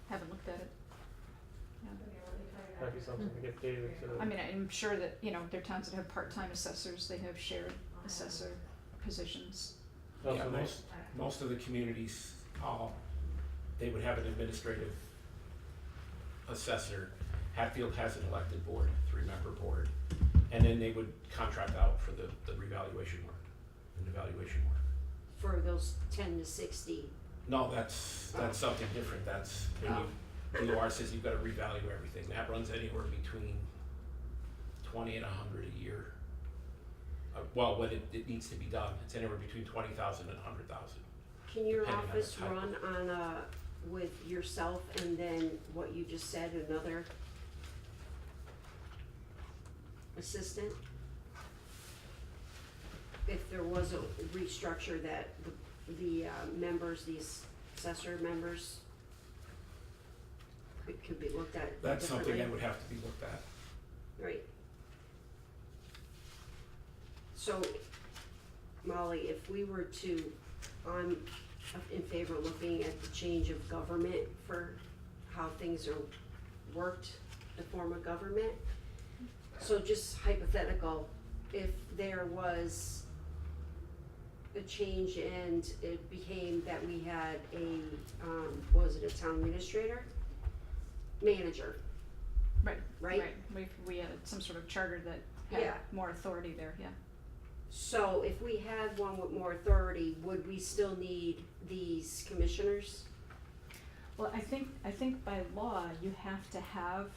Haven't looked at it. Might be something to get David to. I mean, I'm sure that, there are towns that have part-time assessors, they have shared assessor positions. Also, Yeah, most of the communities, they would have an administrative assessor. Hatfield has an elected board, 3-member board, and then they would contract out for the revaluation work, and evaluation work. For those 10 to 60? No, that's something different. That's when DOR says you've got to revalue everything. That runs anywhere between 20 and 100 a year. Well, when it needs to be done, it's anywhere between 20,000 and 100,000. Can your Depending on the office type of- run on with yourself and then what you just said, another assistant? If there was a restructure that the members, these assessor members could be looked at That's something differently? that would have to be looked at. Right. So, Molly, if we were to, I'm in favor of looking at the change of government for how things are worked, the form of government. So just hypothetical, if there was a change and it became that we had a, was it a town administrator? Manager, Right. right? We had some sort of charter that had Yeah. more authority there, yeah. So if we had one with more authority, would we still need these commissioners? Well, I think by law, you have to have,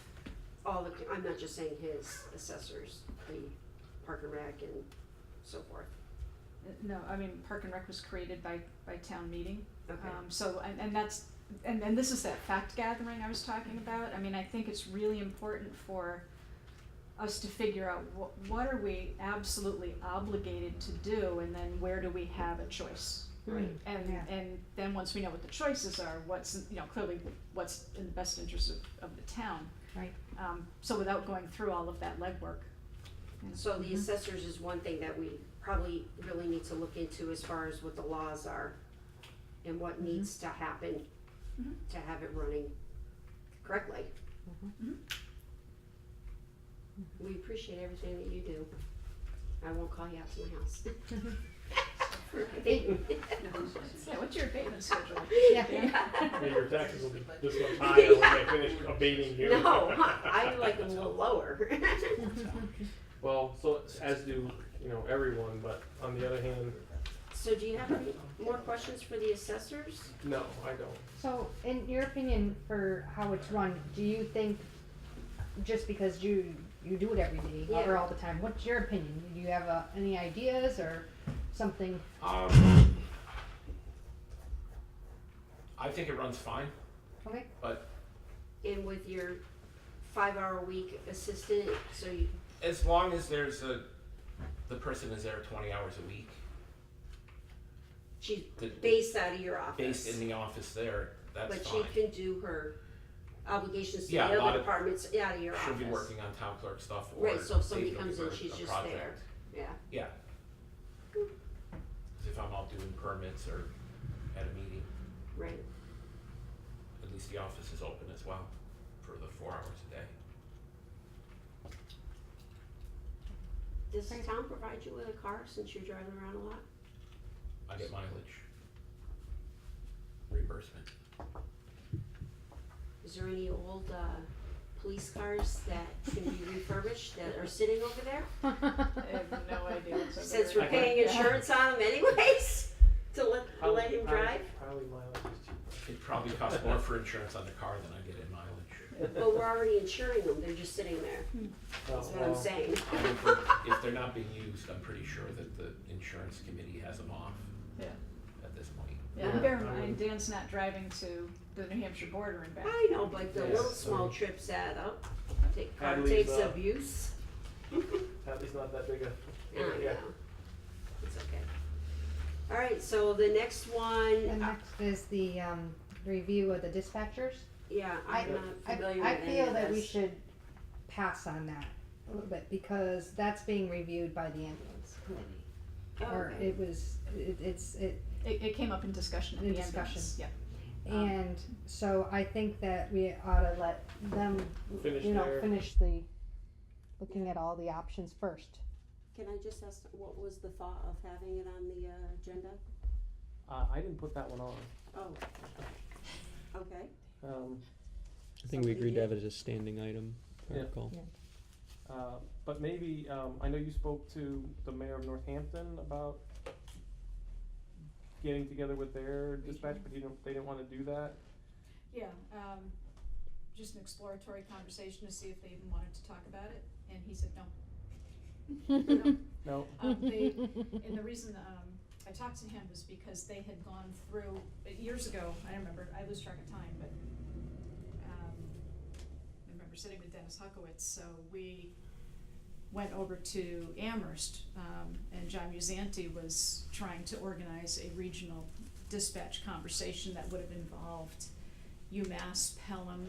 All the, I'm not just saying his assessors, the Park and Rec and so forth. no, I mean, Park and Rec was created by town meeting. Okay. So, and that's, and this is that fact gathering I was talking about. I mean, I think it's really important for us to figure out what are we absolutely obligated to do, and then where do we have a choice? Right. And then once we know what the choices are, what's, clearly what's in the best interest of the town. Right. So without going through all of that legwork. So the assessors is one thing that we probably really need to look into as far as what the laws are and what needs to happen Mhm. to have it running correctly. Mhm. We appreciate everything that you do. I won't call you out to my house. For abatement. Yeah, what's your abatement schedule? Yeah. Yeah, your taxes will be this much higher when they finish abating here. No, I like them a little lower. Well, so as do, everyone, but on the other hand, So do you have any more questions for the assessors? no, I don't. So, in your opinion for how it's run, do you think, just because you do it every day or Yeah. all the time, what's your opinion? Do you have any ideas or something? I think it runs fine, Okay. but And with your 5-hour-a-week assistant, so you, as long as the person is there 20 hours a week, she's the- based out of your office. based in the office there, that's But fine. she can do her obligations to Yeah, a the lot other of- departments out of your She'll office. be working on town clerk stuff or Right, so if somebody Dave will comes give in, her she's a just project. there. Yeah. Yeah. 'Cause if I'm out doing permits or at a meeting, Right. at least the office is open as well for the 4 hours a day. Does the town provide you with a car since you're driving around a lot? I get mileage reimbursement. Is there any old police cars that can be refurbished that are sitting over there? I have no idea what's over Since there. we're paying insurance on them anyways, to let him drive? Probably mileage is cheaper. It probably costs more for insurance on the car than I get in mileage. But we're already insuring them, they're just sitting there, that's what I'm saying. I would think if they're not being used, I'm pretty sure that the insurance committee has them off Yeah. at this point. Yeah, and bear in mind, Dan's not driving to the New Hampshire border and back. I know, but the Yes, little small I mean- trips add up. Car Hadley's, takes abuse. At least not that big a I area. know. It's okay. Alright, so the next The one, next is the review of the dispatchers. yeah, I'm not familiar with I any feel of that we this. should pass on that a little bit because that's being reviewed by the ambulance committee. Oh, Or okay. It came up in discussion at In the discussion. ambulance, yeah. And so I think that we ought to let them, Finish finish the, looking at all the options first. Can I just ask, what was the thought of having it on the agenda? I didn't put that one on. Oh, okay. I think we agreed to have it as a standing item Yeah. article. But maybe, I know you spoke to the mayor of Northampton about getting together with their dispatch, but they didn't wanna do that. Yeah, just an exploratory conversation to see if they even wanted to talk about it, and he said no. No? And the reason, I talked to him was because they had gone through, years ago, I don't remember, I lose track of time, but, I remember sitting with Dennis Huckowitz, so we went over to Amherst, and John Musanti was trying to organize a regional dispatch conversation that would have involved UMass, Pelham,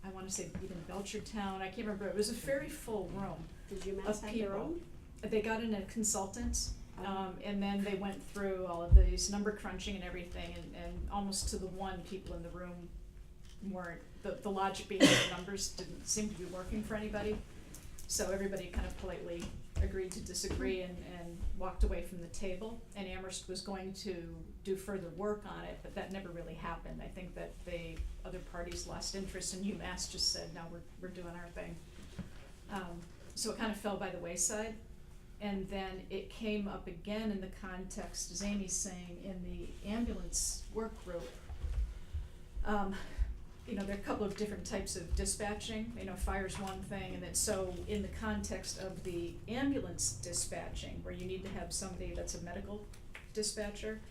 I wanna say even Belchertown, I can't remember, it was a very full room Did you of have their people. own? They got in a consultant, Oh. and then they went through all of these number crunching and everything, and almost to the one, people in the room weren't, the logic behind the numbers didn't seem to be working for anybody. So everybody kind of politely agreed to disagree and walked away from the table, and Amherst was going to do further work on it, but that never really happened. I think that the other parties lost interest, and UMass just said, no, we're doing our thing. So it kind of fell by the wayside. and then it came up again in the context, as Amy's saying, in the ambulance work group. You know, there are a couple of different types of dispatching, you know, fire's one thing, and then so in the context of the ambulance dispatching, where you need to have somebody that's a medical dispatcher,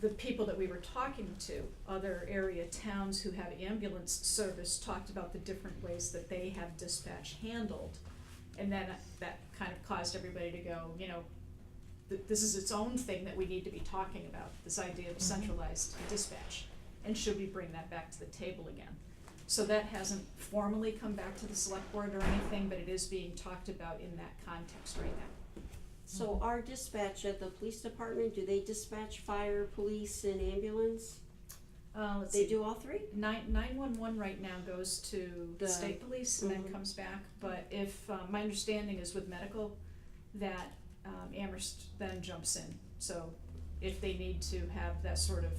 the people that we were talking to, other area towns who have ambulance service, talked about the different ways that they have dispatch handled. And then that kind of caused everybody to go, you know, this is its own thing that we need to be talking about, this idea of centralized dispatch. And should we bring that back to the table again? So that hasn't formally come back to the select board or anything, but it is being talked about in that context right now. So our dispatch at the police department, do they dispatch fire, police, and ambulance? Let's They see. do all three? 911 right now goes to the The- state police and then Mhm. comes back, but if, my understanding is with medical, that, Amherst then jumps in. So if they need to have that sort of,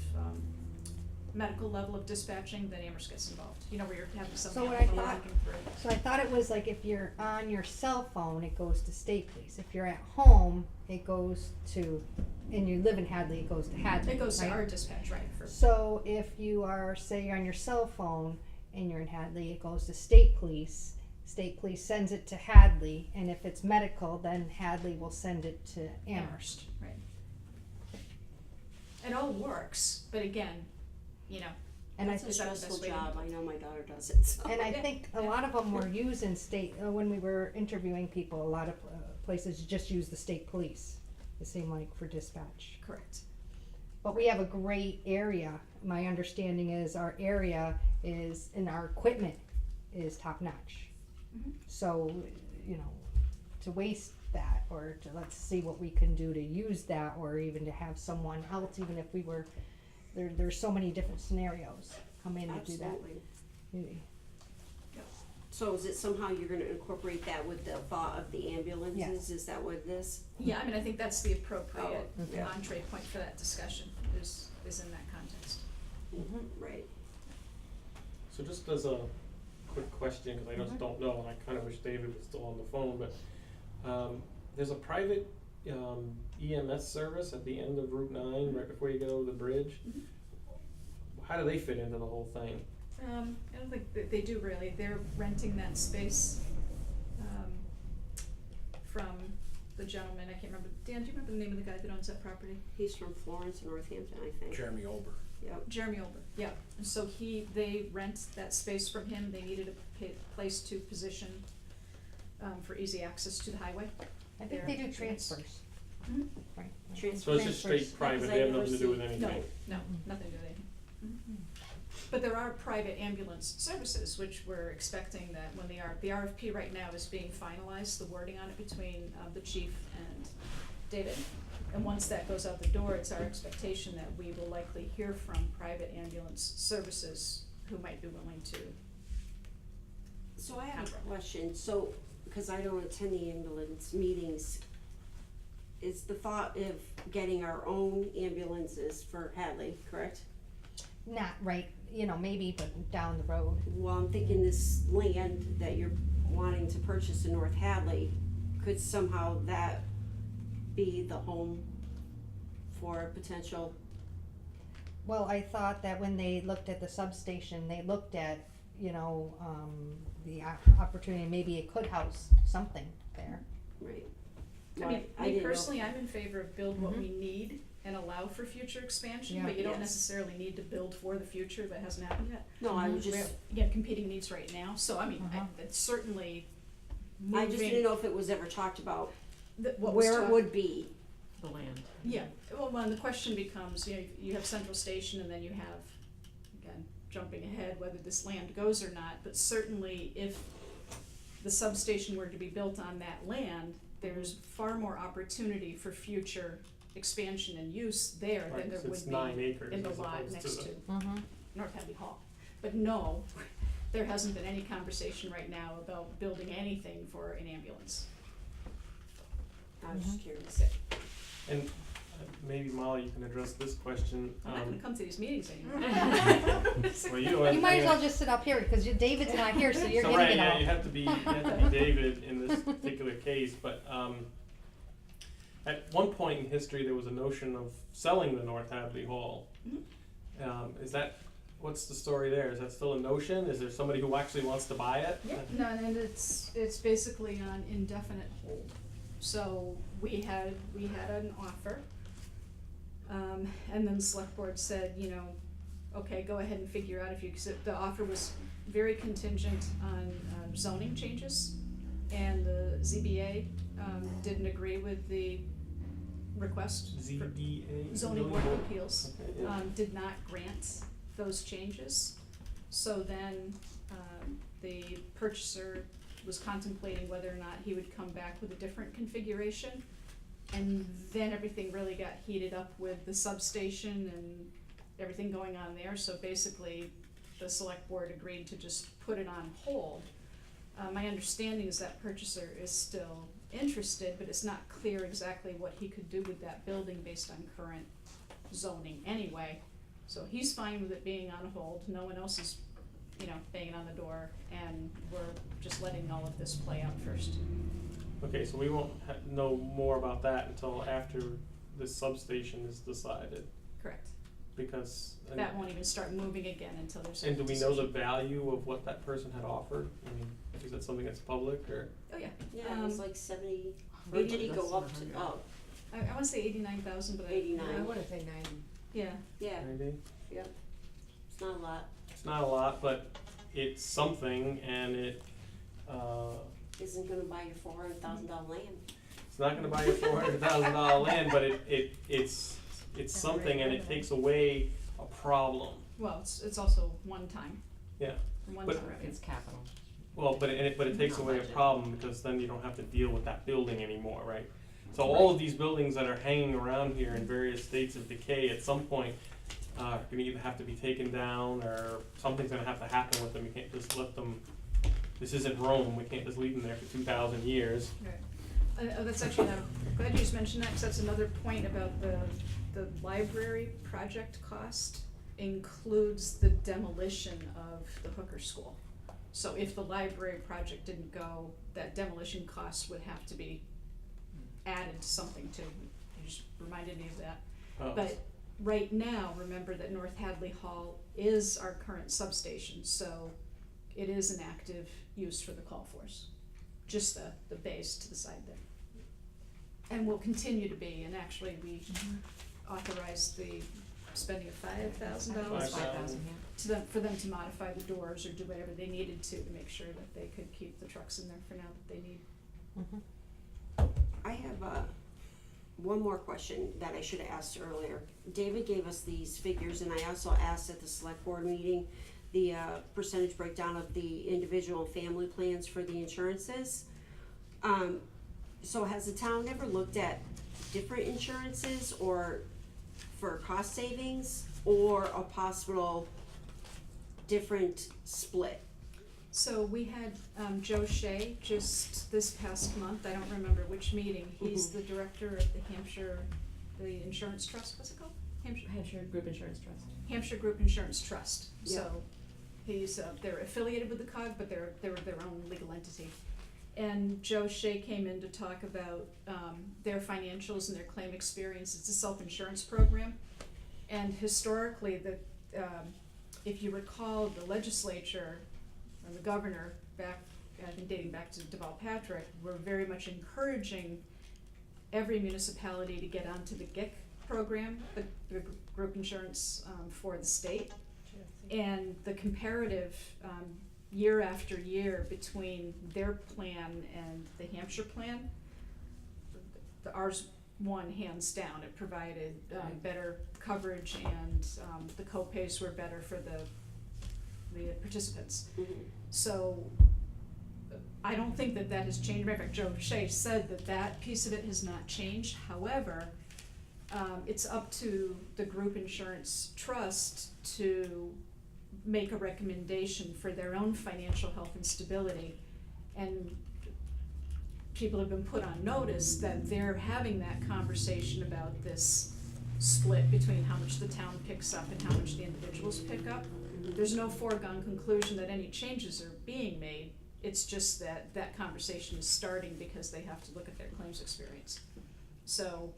medical level of dispatching, then Amherst gets involved. You know, where you're having So somebody what on I the phone thought- looking for. So I thought it was like if you're on your cell phone, it goes to state police. If you're at home, it goes to, and you live in Hadley, it goes to Hadley, It goes to right? our dispatch, right, for, So if you are, say, on your cell phone and you're in Hadley, it goes to state police. State police sends it to Hadley, and if it's medical, then Hadley will send it to Amherst. right. It all works, but again, you know, And I That's a is that the best stressful way to- job, I know my daughter does it, so. And I think a lot of them were using state, when we were interviewing people, a lot of places just use the state police, it seemed like, for dispatch. correct. But we have a great area. My understanding is our area is, and our equipment is top notch. Mhm. So, you know, to waste that, or to let's see what we can do to use that, or even to have someone else, even if we were, there's so many different scenarios come in to do that. Absolutely. You- So is it somehow you're gonna incorporate that with the thought of the ambulances? Yes. Is that what it is? Yeah, I mean, I think that's the appropriate Oh, yeah. entree point for that discussion, is in that context. Right. So just as a quick question, because I just don't know, and I kind of wish David was still on the phone, but there's a private EMS service at the end of Route 9, right before you get over the bridge. How do they fit into the whole thing? I don't think that they do really, they're renting that space, from the gentleman, I can't remember, Dan, do you remember the name of the guy that owns that property? He's from Florence, Northampton, I think. Jeremy Olber. Yep. Jeremy Olber, yeah, and so they rent that space from him, they needed a place to position, for easy access to the highway. I think they do transfers, Mhm. right? Transfer. So it's just straight Transfers. private, Because they I have never nothing to do with see- anything? No, nothing to do with it. But there are private ambulance services, which we're expecting that when the RFP right now is being finalized, the wording on it between, the chief and David. And once that goes out the door, it's our expectation that we will likely hear from private ambulance services who might be willing to. So I have a question, so, because I don't attend the ambulance meetings, is the thought of getting our own ambulances for Hadley, correct? Not right, you know, maybe, but down the road. Well, I'm thinking this land that you're wanting to purchase in North Hadley, could somehow that be the home for a potential? Well, I thought that when they looked at the substation, they looked at, you know, the opportunity, maybe it could house something there. Right. I mean, me didn't know. personally, I'm in favor of build what we need and allow for future expansion, Yeah. but you don't Yes. necessarily need to build for the future that hasn't happened yet. No, I was We just, have, again, competing needs right now, so I mean, it's certainly moving. I just didn't know if it was ever talked about, What was where it talked- would be. The land. Yeah, well, the question becomes, you know, you have Central Station and then you have, again, jumping ahead, whether this land goes or not, but certainly if the substation were to be built on that land, there's far more opportunity for future expansion and use there Right, than there so would it's be 9 acres in the as lot opposed next to to Mm-hmm. North Hadley Hall. But no, there hasn't been any conversation right now about building anything for an ambulance. I was just curious. And maybe Molly, you can address this question. I'm not gonna come to these meetings anymore. Well, You might as well just sit up here, because David's not here, so you're so getting right, it yeah, all. you have to be David in this particular case, but at one point in history there was a notion of selling the North Hadley Hall. Is that, what's the story there? Is that still a notion? Is there somebody who actually wants to buy it? Yeah, no, and it's basically on indefinite hold. So we had an offer, and then the select board said, you know, okay, go ahead and figure out if you, cause the offer was very contingent on zoning changes, and the ZBA didn't agree with the request. ZBA? Zoning Board of Appeals, Okay, yeah. did not grant those changes. So then, the purchaser was contemplating whether or not he would come back with a different configuration. And then everything really got heated up with the substation and everything going on there, so basically, the select board agreed to just put it on hold. My understanding is that purchaser is still interested, but it's not clear exactly what he could do with that building based on current zoning anyway. So he's fine with it being on hold, no one else is, you know, banging on the door, and we're just letting all of this play out first. Okay, so we won't know more about that until after this substation is decided, Correct. because. That won't even start moving again until there's a And do we know the decision. value of what that person had offered? I mean, is that something that's public, or? Oh, yeah. Yeah, it was like 70, or Maybe did he less go than up to, 100. oh, I wanna say 89,000, but I. 89. I wanna say 90. Yeah, yeah, Maybe? yep, it's not a lot, It's not a lot, but it's something, and it, isn't gonna buy your $400,000 land. it's not gonna buy you $400,000 land, but it's something, and it takes away a problem. well, it's also one time. Yeah. One But- time revenue. It's capital. Well, but it takes Not away a budget. problem, because then you don't have to deal with that building anymore, right? So all of these buildings that are hanging around here in various states of decay, at some point, are gonna either have to be taken down, or something's gonna have to happen with them. You can't just let them, this isn't Rome, we can't just leave them there for 2,000 years. Right. That's actually, I'm glad you just mentioned that, because that's another point about the library project cost includes the demolition of the Hooker School. So if the library project didn't go, that demolition cost would have to be added to something too. You just reminded me of that. Oh. But right now, remember that North Hadley Hall is our current substation, so it is an active use for the call force. Just the base to the side there. And will continue to be, and actually we authorized the spending of $5,000 $5,000. Yeah. to them, for them to modify the doors or do whatever they needed to make sure that they could keep the trucks in there for now that they need. I have one more question that I should have asked earlier. David gave us these figures, and I also asked at the select board meeting the percentage breakdown of the individual and family plans for the insurances. So has the town ever looked at different insurances or for cost savings, or a possible different split? So we had Joe Shea just this past month, I don't remember which meeting, he's the director of the Hampshire, the Insurance Trust, what's it called? Hampshire Group Insurance Trust. Hampshire Group Insurance Trust, Yeah. so he's, they're affiliated with the COG, but they're their own legal entity. And Joe Shea came in to talk about their financials and their claim experience. It's a self-insurance program, and historically, if you recall, the legislature and the governor back, I think dating back to Deval Patrick, were very much encouraging every municipality to get onto the GIC program, the group insurance for the state. And the comparative year after year between their plan and the Hampshire plan, ours won hands down. It provided better coverage, and the co-pays were better for the participants. So I don't think that has changed. In fact, Joe Shea said that piece of it has not changed. However, it's up to the group insurance trust to make a recommendation for their own financial health and stability. And people have been put on notice that they're having that conversation about this split between how much the town picks up and how much the individuals pick up. There's no foregone conclusion that any changes are being made. It's just that that conversation is starting because they have to look at their claims experience. So,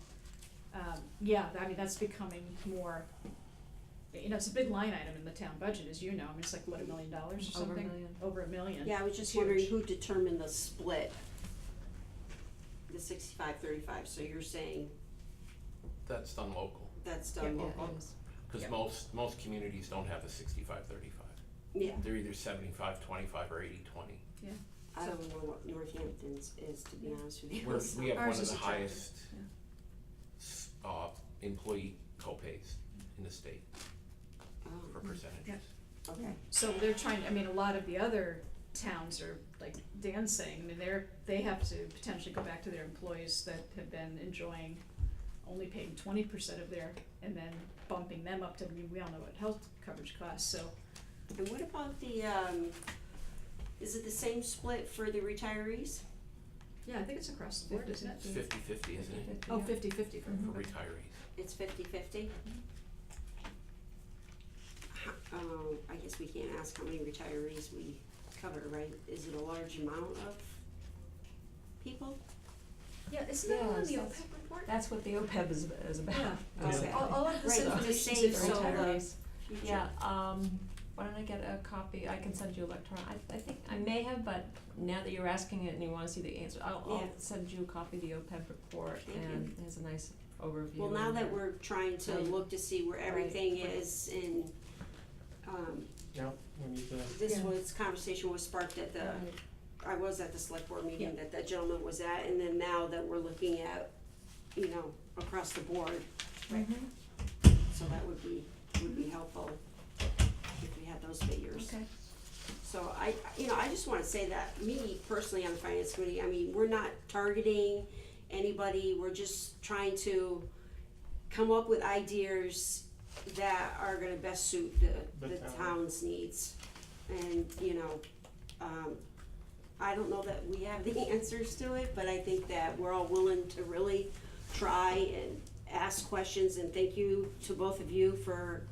yeah, I mean, that's becoming more, you know, it's a big line item in the town budget, as you know. I mean, it's like, what, $1 million or Over something? $1 million. Over $1 million. Yeah, I was just It's wondering huge. who determined the split, the 65-35, so you're saying That's done local, that's Yeah, done yeah, local? it is. because Yeah. most communities don't have the 65-35. Yeah, They're either 75-25 or 80-20. I don't know what Northampton's is, to be honest with you. We have one Ours of is the attractive, highest employee co-pays in the state Oh, for percentages. okay. So they're trying, I mean, a lot of the other towns are, like Dan's saying, I mean, they have to potentially go back to their employees that have been enjoying only paying 20% of their, and then bumping them up to, I mean, we all know what health coverage costs, so. And what about the, is it the same split for the retirees? Yeah, I think it's across the board, isn't it? It's 50-50, isn't it, Oh, 50-50, 50/50 for, for retirees? It's 50/50? I guess we can't ask how many retirees we cover, right? Is it a large amount of people? yeah, isn't that on Yes, the that's- OPEB report? That's what the OPEB is about. Yeah. Okay. All of this Right, I'm just information's saying, in so the Retirees. future. Yeah, why don't I get a copy, I can send you electron, I think, I may have, but now that you're asking it and you wanna see the answer, I'll Yeah. send you a copy of the OPEB report, Thank you. and it has a nice overview. Well, now in that there. we're trying to Right. look to see where Right, everything right. is and, Yeah, we need to. this Yeah. was, conversation was sparked at the, Right. I was at the select board meeting Yeah. that gentleman was at, and then now that we're looking at, you know, across the board, Mhm. so that would be helpful if we had those figures. Okay. So I just wanna say that, me personally on the finance committee, I mean, we're not targeting anybody, we're just trying to come up with ideas that are gonna best suit the The town. town's needs. And, you know, I don't know that we have the answers to it, but I think that we're all willing to really try and ask questions, and thank you to both of you for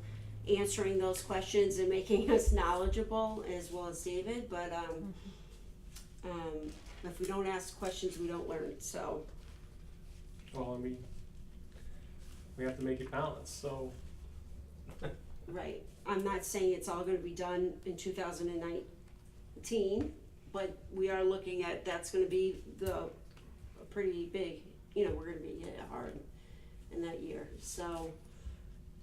answering those questions and making us knowledgeable, as well as David, but, if we don't ask questions, we don't learn, so, Well, I mean, we have to make it balanced, so. right. I'm not saying it's all gonna be done in 2019, but we are looking at, that's gonna be a pretty big, you know, we're gonna be hit hard in that year, so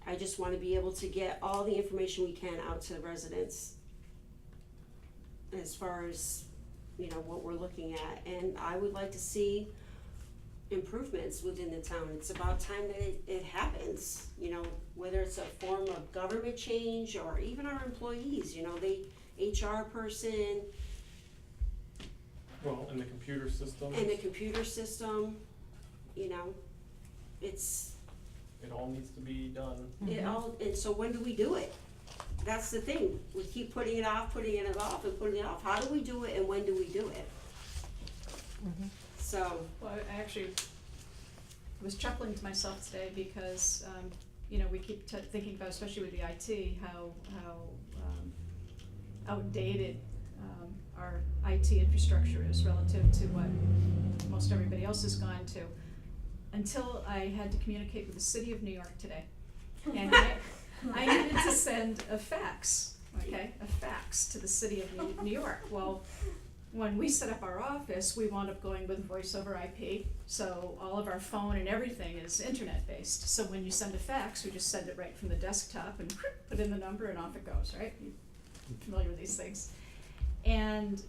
I just wanna be able to get all the information we can out to the residents as far as, you know, what we're looking at, and I would like to see improvements within the town. It's about time that it happens, you know, whether it's a form of government change or even our employees, you know, HR person Well, in the computer system, and the computer system, you know, it all needs to be done. all, and so when do we do it? That's the thing, we keep putting it off, and putting it off, how do we do it and when do we do it? So, Well, I actually was chuckling to myself today because, you know, we keep thinking about, especially with the IT, how outdated our IT infrastructure is relative to what most everybody else has gone to. Until I had to communicate with the city of New York today. And I needed to send a fax, to the city of New York. Well, when we set up our office, we wound up going with voice over IP, so all of our phone and everything is internet based. So when you send a fax, we just send it right from the desktop and put in the number and off it goes, right? You're familiar with these things. And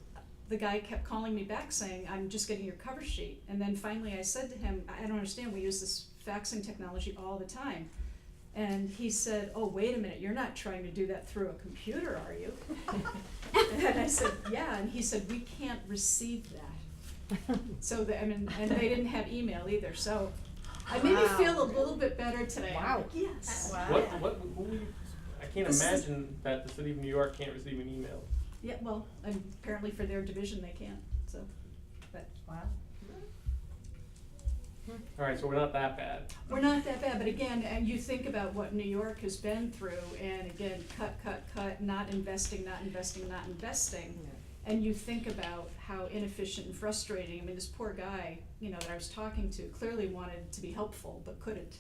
the guy kept calling me back saying, I'm just getting your cover sheet. And then finally I said to him, I don't understand, we use this faxing technology all the time. And he said, oh, wait a minute, you're not trying to do that through a computer, are you? And I said, yeah, and he said, we can't receive that. So, and they didn't have email either, so I made me feel a little bit better today. I'm like, yes. I can't This is- imagine that the city of New York can't receive an email. Yeah, well, and apparently for their division they can't, so, but. Wow. Alright, so we're not that bad. We're not that bad, but again, and you think about what New York has been through, and again, cut, not investing, and you think about how inefficient and frustrating, I mean, this poor guy, you know, that I was talking to clearly wanted to be helpful, but couldn't.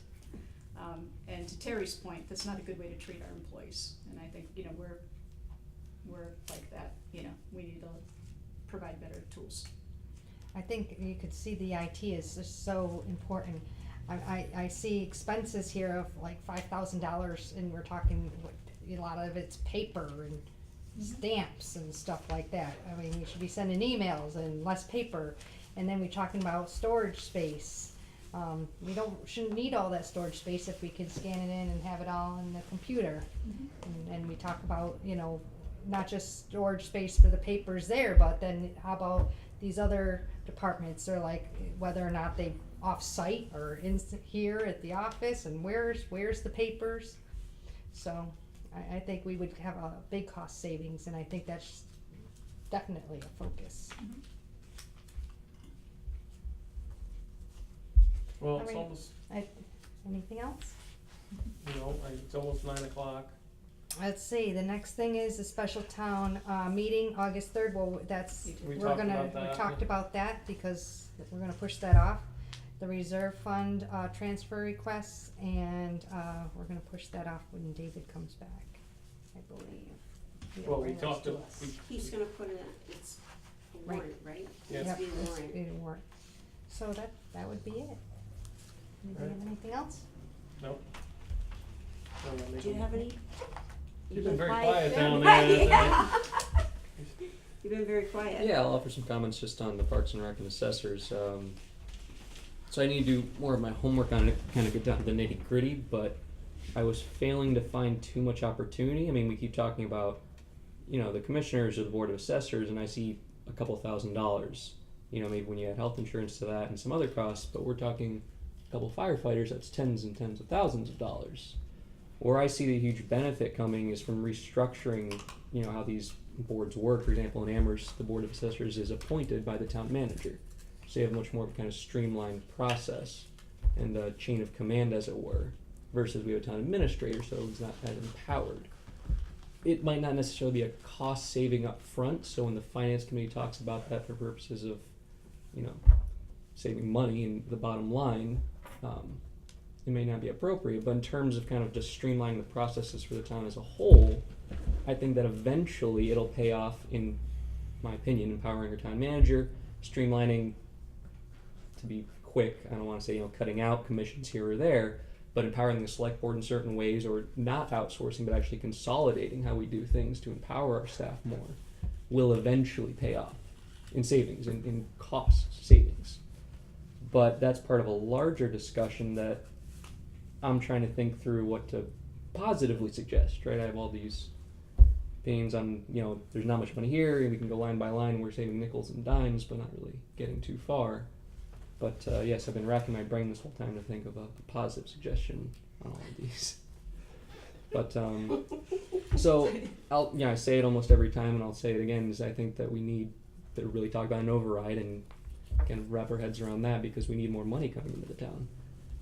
And to Terry's point, that's not a good way to treat our employees, and I think, you know, we're like that, you know, we need to provide better tools. I think you could see the IT is just so important. I see expenses here of like $5,000, and we're talking, a lot of it's paper and stamps and stuff like that. I mean, we should be sending emails and less paper. And then we're talking about storage space. We shouldn't need all that storage space if we can scan it in and have it all in the computer. And we talk about, you know, not just storage space for the papers there, but then how about these other departments, or like whether or not they off-site or in here at the office, and where's the papers. So I think we would have a big cost savings, and I think that's definitely a focus. Well, I it's mean, almost, anything else? you know, it's almost 9 o'clock. Let's see, the next thing is the special town, meeting, August 3rd, well, We we talked talked about that, because we're gonna push that off. The reserve fund, transfer requests, and, we're gonna push that off when David comes back, I believe. He'll Well, we bring those talked, to us. He's gonna put it, it's a Right. warrant, right? Yes. Yep, It's being it's warrant. being warrant. So that would be it. Anybody Right. have anything else? Nope. Do you have any? You've been very quiet quiet down there. Yeah. You've been very quiet. Yeah, I'll offer some comments just on the Parks and Rec and assessors. So I need to do more of my homework on it, kind of get down to the nitty gritty, but I was failing to find too much opportunity. I mean, we keep talking about, you know, the commissioners or the board of assessors, and I see a couple $1,000s. You know, maybe when you add health insurance to that and some other costs, but we're talking a couple firefighters, that's tens and tens of thousands of dollars. Where I see the huge benefit coming is from restructuring, you know, how these boards work. For example, in Amherst, the board of assessors is appointed by the town manager. So you have much more of a kind of streamlined process and a chain of command, as it were, versus we have a town administrator, so he's not as empowered. It might not necessarily be a cost saving up front, so when the finance committee talks about that for purposes of, you know, saving money in the bottom line, it may not be appropriate, but in terms of kind of just streamlining the processes for the town as a whole, I think that eventually it'll pay off, in my opinion, empowering your town manager, streamlining, to be quick, I don't want to say, you know, cutting out commissions here or there, but empowering the select board in certain ways, or not outsourcing, but actually consolidating how we do things to empower our staff more, will eventually pay off in savings, in cost savings. But that's part of a larger discussion that I'm trying to think through what to positively suggest, right? I have all these opinions on, you know, there's not much money here, and we can go line by line, we're saving nickels and dimes, but not really getting too far. But yes, I've been racking my brain this whole time to think of a positive suggestion on all of these. But so I say it almost every time, and I'll say it again, is I think that we need to really talk about an override and kind of wrap our heads around that, because we need more money coming into the town.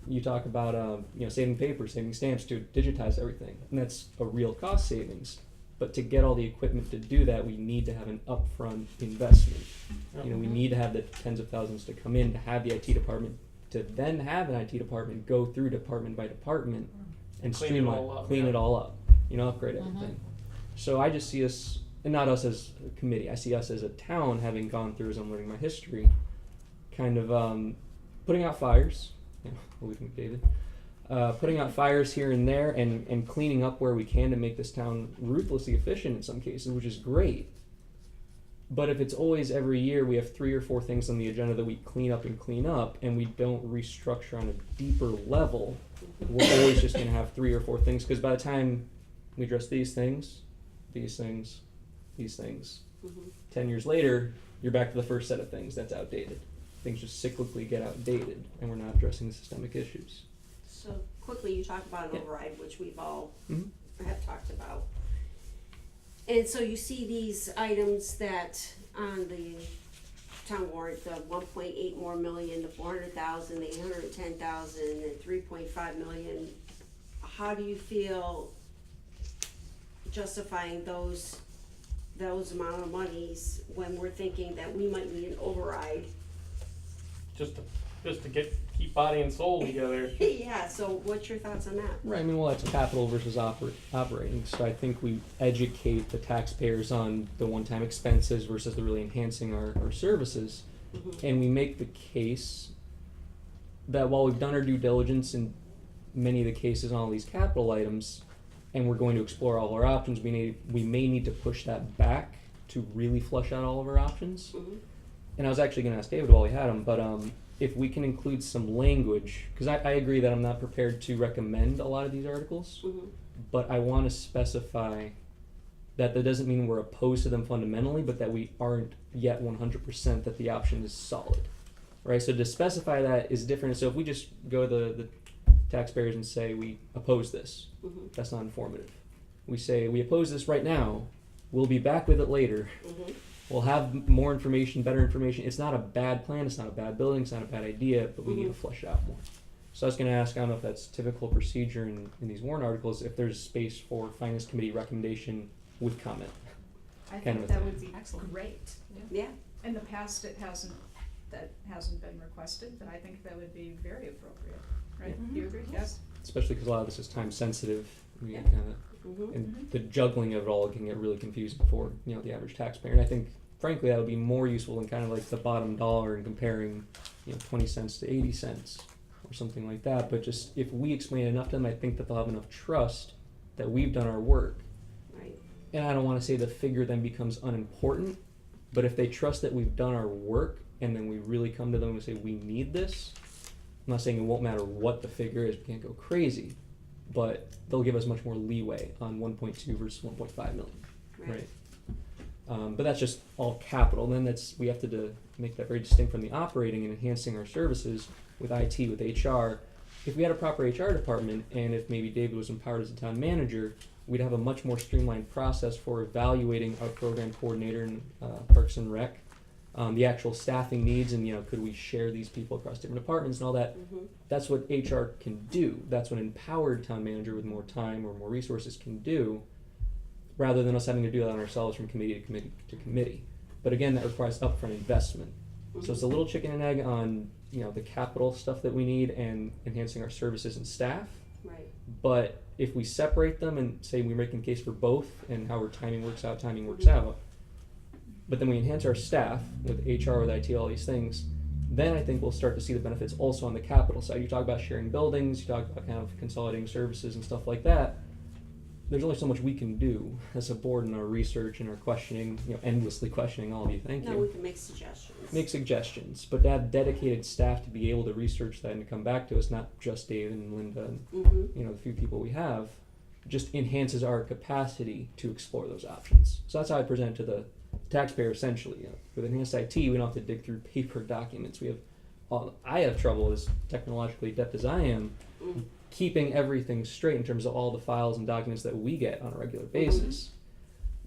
You talk about you know, saving paper, saving stamps to digitize everything, and that's a real cost savings. But to get all the equipment to do that, we need to have an upfront investment. You know, we need to have the tens of thousands to come in to have the IT department, to then have an IT department go through department by department and Clean it streamline, all up, clean yeah. it all up, you know, upgrade everything. So I just see us, and not us as a committee, I see us as a town, having gone through, as I'm learning my history, kind of putting out fires, you know, believe me, David, putting out fires here and there, and cleaning up where we can to make this town ruthlessly efficient in some cases, which is great. But if it's always every year we have 3 or 4 things on the agenda that we clean up, and we don't restructure on a deeper level, we're always just going to have 3 or 4 things, because by the time we address these things, 10 years later, you're back to the first set of things that's outdated. Things just cyclically get outdated, and we're not addressing the systemic issues. So quickly, you talk about an override, which we've all have talked about. And so you see these items that on the town warrant, the 1.8 more million, the 400,000, the 810,000, and 3.5 million, how do you feel justifying those amount of monies when we're thinking that we might need an override? Just to keep body and soul together. Yeah, so what's your thoughts on that? Right, I mean, well, that's capital versus operating, so I think we educate the taxpayers on the one-time expenses versus the really enhancing our services. Mm-hmm. And we make the case that while we've done our due diligence in many of the cases on all these capital items, and we're going to explore all our options, we may need to push that back to really flush out all of our options. Mm-hmm. And I was actually gonna ask David while we had him, but if we can include some language, because I agree that I'm not prepared to recommend a lot of these articles, Mm-hmm. but I want to specify that doesn't mean we're opposed to them fundamentally, but that we aren't yet 100% that the option is solid, right? So to specify that is different. So if we just go to the taxpayers and say we oppose this, Mm-hmm. that's not informative. We say we oppose this right now, we'll be back with it later. Mm-hmm. We'll have more information, better information. It's not a bad plan, it's not a bad building, it's not a bad idea, but we need to flesh it out more. So I was going to ask, I don't know if that's typical procedure in these warrant articles, if there's space for finance committee recommendation with comment. I Kind think of a that thing. would be Excellent. great. Yeah. In the past, that hasn't been requested, but I think that would be very appropriate, right? Mhm. Do you agree? Yes. Especially because a lot of this is time sensitive. We Yeah. kind of, Mm-hmm. and the juggling of it all can get really confusing for the average taxpayer. And I think, frankly, that would be more useful than kind of like the bottom dollar and comparing 20 cents to 80 cents or something like that. But just if we explain enough to them, I think that they'll have enough trust that we've done our work. Right. And I don't want to say the figure then becomes unimportant, but if they trust that we've done our work and then we really come to them and say we need this, I'm not saying it won't matter what the figure is, we can't go crazy, but they'll give us much more leeway on 1.2 versus 1.5 million, right? But that's just all capital. And then we have to make that very distinct from the operating and enhancing our services with IT, with HR. If we had a proper HR department, and if maybe David was empowered as a town manager, we'd have a much more streamlined process for evaluating our program coordinator in Parks and Rec, the actual staffing needs, and could we share these people across different departments and all that. Mm-hmm. That's what HR can do. That's what an empowered town manager with more time or more resources can do, rather than us having to do that on ourselves from committee to committee to committee. But again, that requires upfront investment. Mm-hmm. So it's a little chicken and egg on the capital stuff that we need and enhancing our services and staff. Right. But if we separate them and say we're making a case for both and how our timing works out, but then we enhance our staff with HR, with IT, all these things, then I think we'll start to see the benefits also on the capital side. You talk about sharing buildings, you talk about kind of consolidating services and stuff like that. There's only so much we can do as a board in our research and our questioning, endlessly questioning all of you. Thank you. No, we can make suggestions. Make suggestions, but to have dedicated staff to be able to research that and to come back to us, not just David and Linda and Mm-hmm. the few people we have, just enhances our capacity to explore those options. So that's how I present it to the taxpayer essentially. With enhanced IT, we don't have to dig through paper documents. I have trouble, as technologically adept as I am, Mm. keeping everything straight in terms of all the files and documents that we get on a regular basis.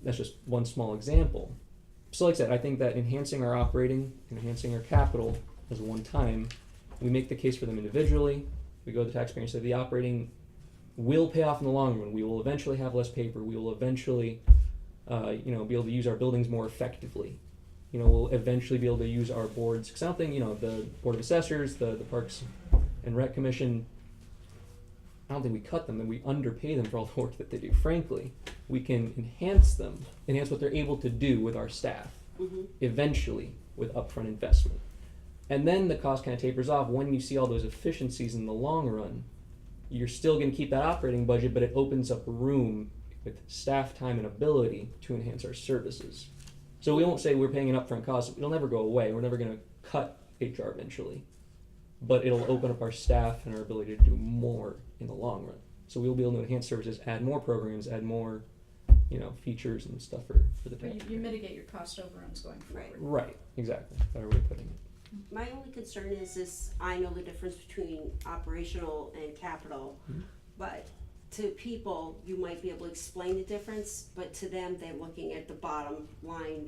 That's just one small example. So like I said, I think that enhancing our operating, enhancing our capital as one time, we make the case for them individually. We go to the taxpayer and say the operating will pay off in the long run. We will eventually have less paper. We will eventually, be able to use our buildings more effectively. We'll eventually be able to use our boards. Because I don't think, the Board of Assessors, the Parks and Rec Commission, I don't think we cut them and we underpay them for all the work that they do. Frankly, we can enhance what they're able to do with our staff, Mm-hmm. eventually with upfront investment. And then the cost kind of tapers off when you see all those efficiencies in the long run. You're still going to keep that operating budget, but it opens up room with staff time and ability to enhance our services. So we won't say we're paying an upfront cost. It'll never go away. We're never going to cut HR eventually. But it'll open up our staff and our ability to do more in the long run. So we'll be able to enhance services, add more programs, add more, features and stuff for the But taxpayer. you mitigate your cost overruns going forward. Right, exactly. Better way of putting it. My only concern is this, I know the difference between operational and capital, Mhm. but to people, you might be able to explain the difference, but to them, they're looking at the bottom line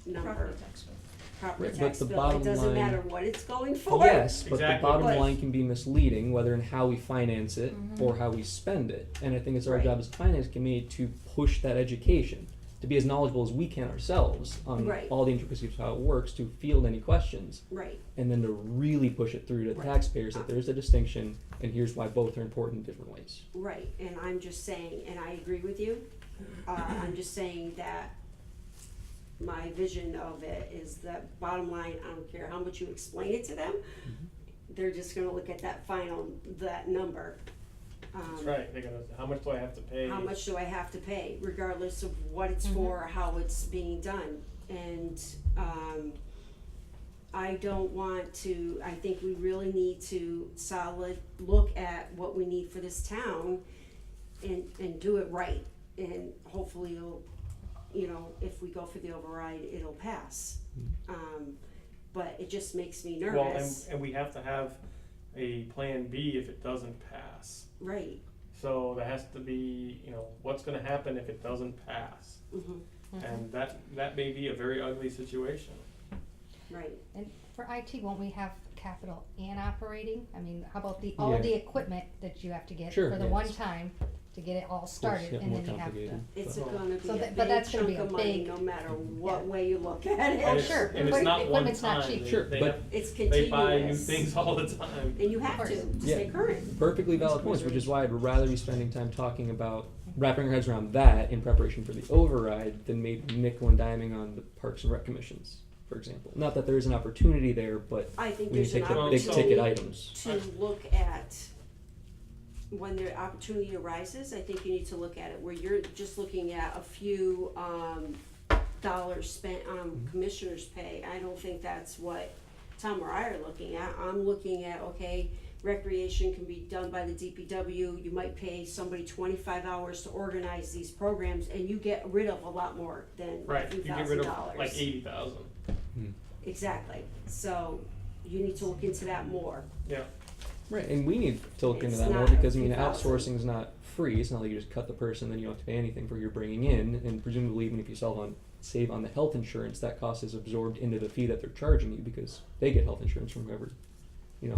Property number. tax bill. Property Right, but tax the bill, bottom it doesn't line- matter what it's going for. Yes, but Exactly. the bottom But- line can be misleading, whether in how we finance it or how we spend it. And I think it's our Right. job as a finance committee to push that education, to be as knowledgeable as we can ourselves on Right. all the intricacies of how it works, to field any questions, Right, and then to really push it through to Right. taxpayers that there's a distinction, and here's why both are important in different ways. right, and I'm just saying, and I agree with you, I'm just saying that my vision of it is that bottom line, I don't care how much you explain it to them, they're just gonna look at that that number. That's right, they're gonna, how much do I have to pay? How much do I have to pay, regardless of what it's for, or how it's being done? And, I don't want to, I think we really need to look at what we need for this town and do it right. And hopefully it'll, if we go for the override, it'll pass. But it just makes me Well, nervous. and we have to have a plan B if it doesn't pass. Right, So there has to be, what's gonna happen if it doesn't pass? And that may be a very ugly situation. right. And for IT, won't we have capital and operating? I mean, how about all Yeah. the equipment that you have to get Sure, for the yeah, one it's- time to get it all started, yeah, and more then you have to. complicated. It's So- gonna be So a that- but big that's gonna chunk be a of money, big- no matter what Yeah. way you look at it. Oh, it's- sure. And it's But not one equipment's not time. cheap. Sure, They but- have- It's They buy new continuous. things all the time. And you have Of to course. stay current. Perfectly valid points, which is why I'd rather be spending time talking about wrapping our heads around that in preparation for the override than maybe nickel and diming on the Parks and Rec commissions, for example. Not that there is an opportunity there, but I think we need there's to an take the big opportunity ticket items. to look at, when the opportunity arises, I think you need to look at it where you're just looking at a few, dollars spent on commissioners' pay. I don't think that's what Tom or I are looking at. I'm looking at, okay, recreation can be done by the DPW, you might pay somebody 25 hours to organize these programs, and you get rid of a lot more than a Right, few you get thousand rid dollars. of like 80,000. Exactly, so you need to look into that more. Yeah. Right, and we need to look into It's that more not a because, I few mean, thousand. outsourcing is not free. It's not like you just cut the person, then you don't have to pay anything for what you're bringing in. And presumably, even if you save on the health insurance, that cost is absorbed into the fee that they're charging you because they get health insurance from whoever,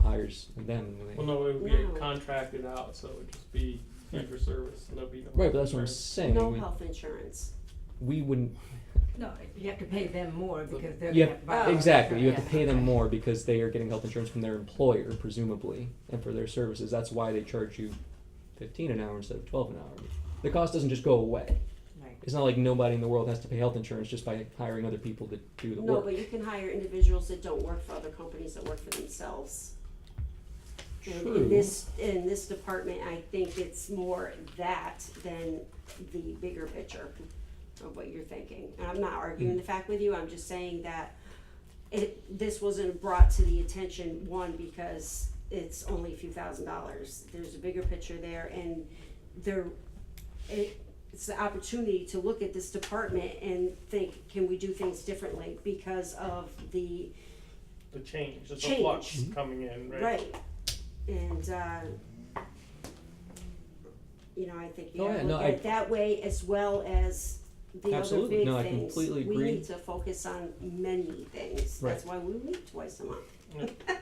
hires them. When they, Well, no, it would be No. contracted out, so it would just be fee for service, and there'd be no. right, but that's what I'm insurance. saying. No health insurance. We wouldn't. No, you have to pay them more because they're You gonna have, buy. exactly. You have to Yeah. pay them more because they are getting health insurance from their employer, presumably, and for their services. That's why they charge you $15 an hour instead of $12 an hour. The cost doesn't just go away. Right. It's not like nobody in the world has to pay health insurance just by hiring other people to do the No, work. but you can hire individuals that don't work for other companies, that work for themselves. And True. in this department, I think it's more that than the bigger picture of what you're thinking. And I'm not arguing the fact with you, I'm just saying that this wasn't brought to the attention, one, because it's only a few $1,000s. There's a bigger picture there, and it's the opportunity to look at this department and think, can we do things differently because of the The change, it's a Change. flux coming in, right? right. And I think you Oh, have yeah, to no, look at it that way as well as the other Absolutely. big No, I things. completely We agree. need to focus on many things. Right. That's why we meet twice a month.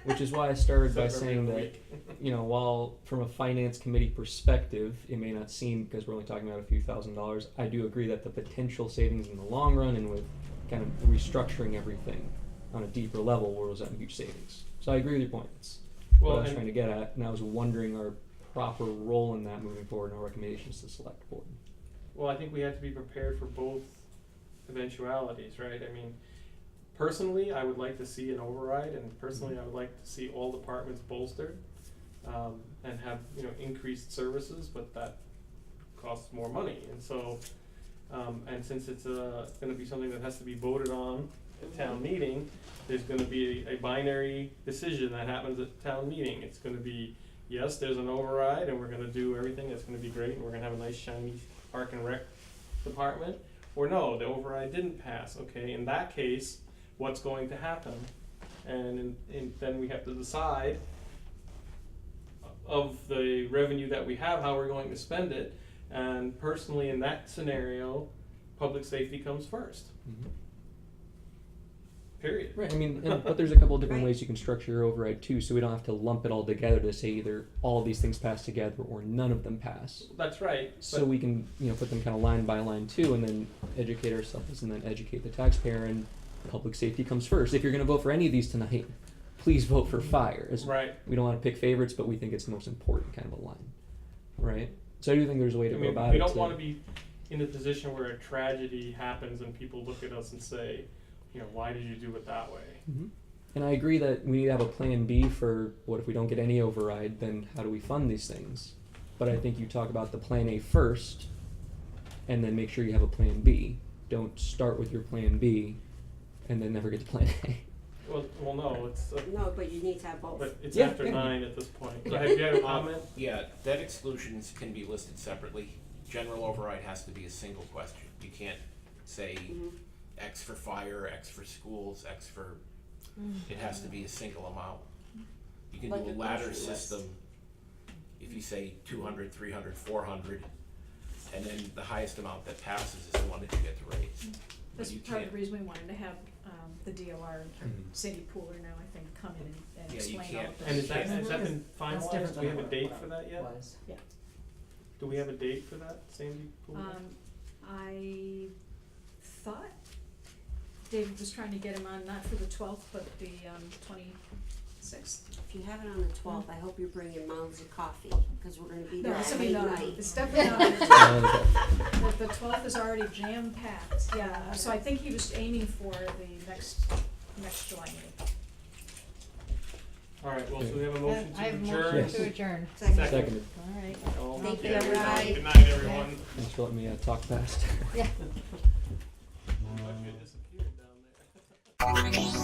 Which is why I started by Except for saying every that, week. while from a finance committee perspective, it may not seem because we're only talking about a few $1,000s, I do agree that the potential savings in the long run and with kind of restructuring everything on a deeper level will result in huge savings. So I agree with your point. It's Well, what I was and- trying to get at, and I was wondering our proper role in that moving forward and our recommendations to the select board. Well, I think we have to be prepared for both eventualities, right? I mean, personally, I would like to see an override, and personally, I would like to see all departments bolstered, and have, increased services, but that costs more money, and so, and since it's, gonna be something that has to be voted on at town meeting, there's gonna be a binary decision that happens at town meeting. It's gonna be, yes, there's an override, and we're gonna do everything, it's gonna be great, and we're gonna have a nice shiny park and rec department, or no, the override didn't pass. Okay, in that case, what's going to happen? And then we have to decide of the revenue that we have, how we're going to spend it. And personally, in that scenario, public safety comes first. period. Right, I mean, but there's a couple of different Right. ways you can structure your override too, so we don't have to lump it all together to say either all of these things pass together or none of them pass. That's right. So we can, put them kind of line by line too, and then educate ourselves, and then educate the taxpayer, and public safety comes first. If you're going to vote for any of these tonight, please vote for fire. Right. We don't want to pick favorites, but we think it's the most important kind of a line, right? So I do think there's a way to I go mean, about we it. don't want to be in a position where a tragedy happens and people look at us and say, why did you do it that way? Mhm. And I agree that we need to have a plan B for what if we don't get any override, then how do we fund these things? But I think you talk about the plan A first, and then make sure you have a plan B. Don't start with your plan B, and then never get to plan A. Well, no, it's No, but you need to have both. but it's Yeah, after yeah. 9 at this point. Have you had a comment? Yeah, debt exclusions can be listed separately. General override has to be a single question. You can't say X for fire, X for schools, X for, it has to be a single amount. You can Like do a a ladder grocery list. system, if you say 200, 300, 400, and then the highest amount that passes is the one that you get to raise. But That's you part of can't, the reason we wanted to have, the DOR, or Mhm. Cindy Pooler now, I think, come in and Yeah, you explain all can't- of this. And has that been That's finalized? different Do we have a than date what for that yet? was. Do we have a date for that, Sandy? I thought David was trying to get him on, not for the 12th, but the, 26th. If you have it on the 12th, I hope you're bringing mounds of coffee, because we're gonna be No, there it's at gonna be late not, night. it's definitely not on the 12th. Okay. The 12th is already jam-packed, yeah, so I think he was aiming for the next July meeting. All right, well, so we have a motion I have a to motion adjourn. to adjourn. Seconded. All right. All in Thank you, favor? everybody. Good night, everyone. Thanks for letting me talk fast. Yeah. Actually, it disappeared down there.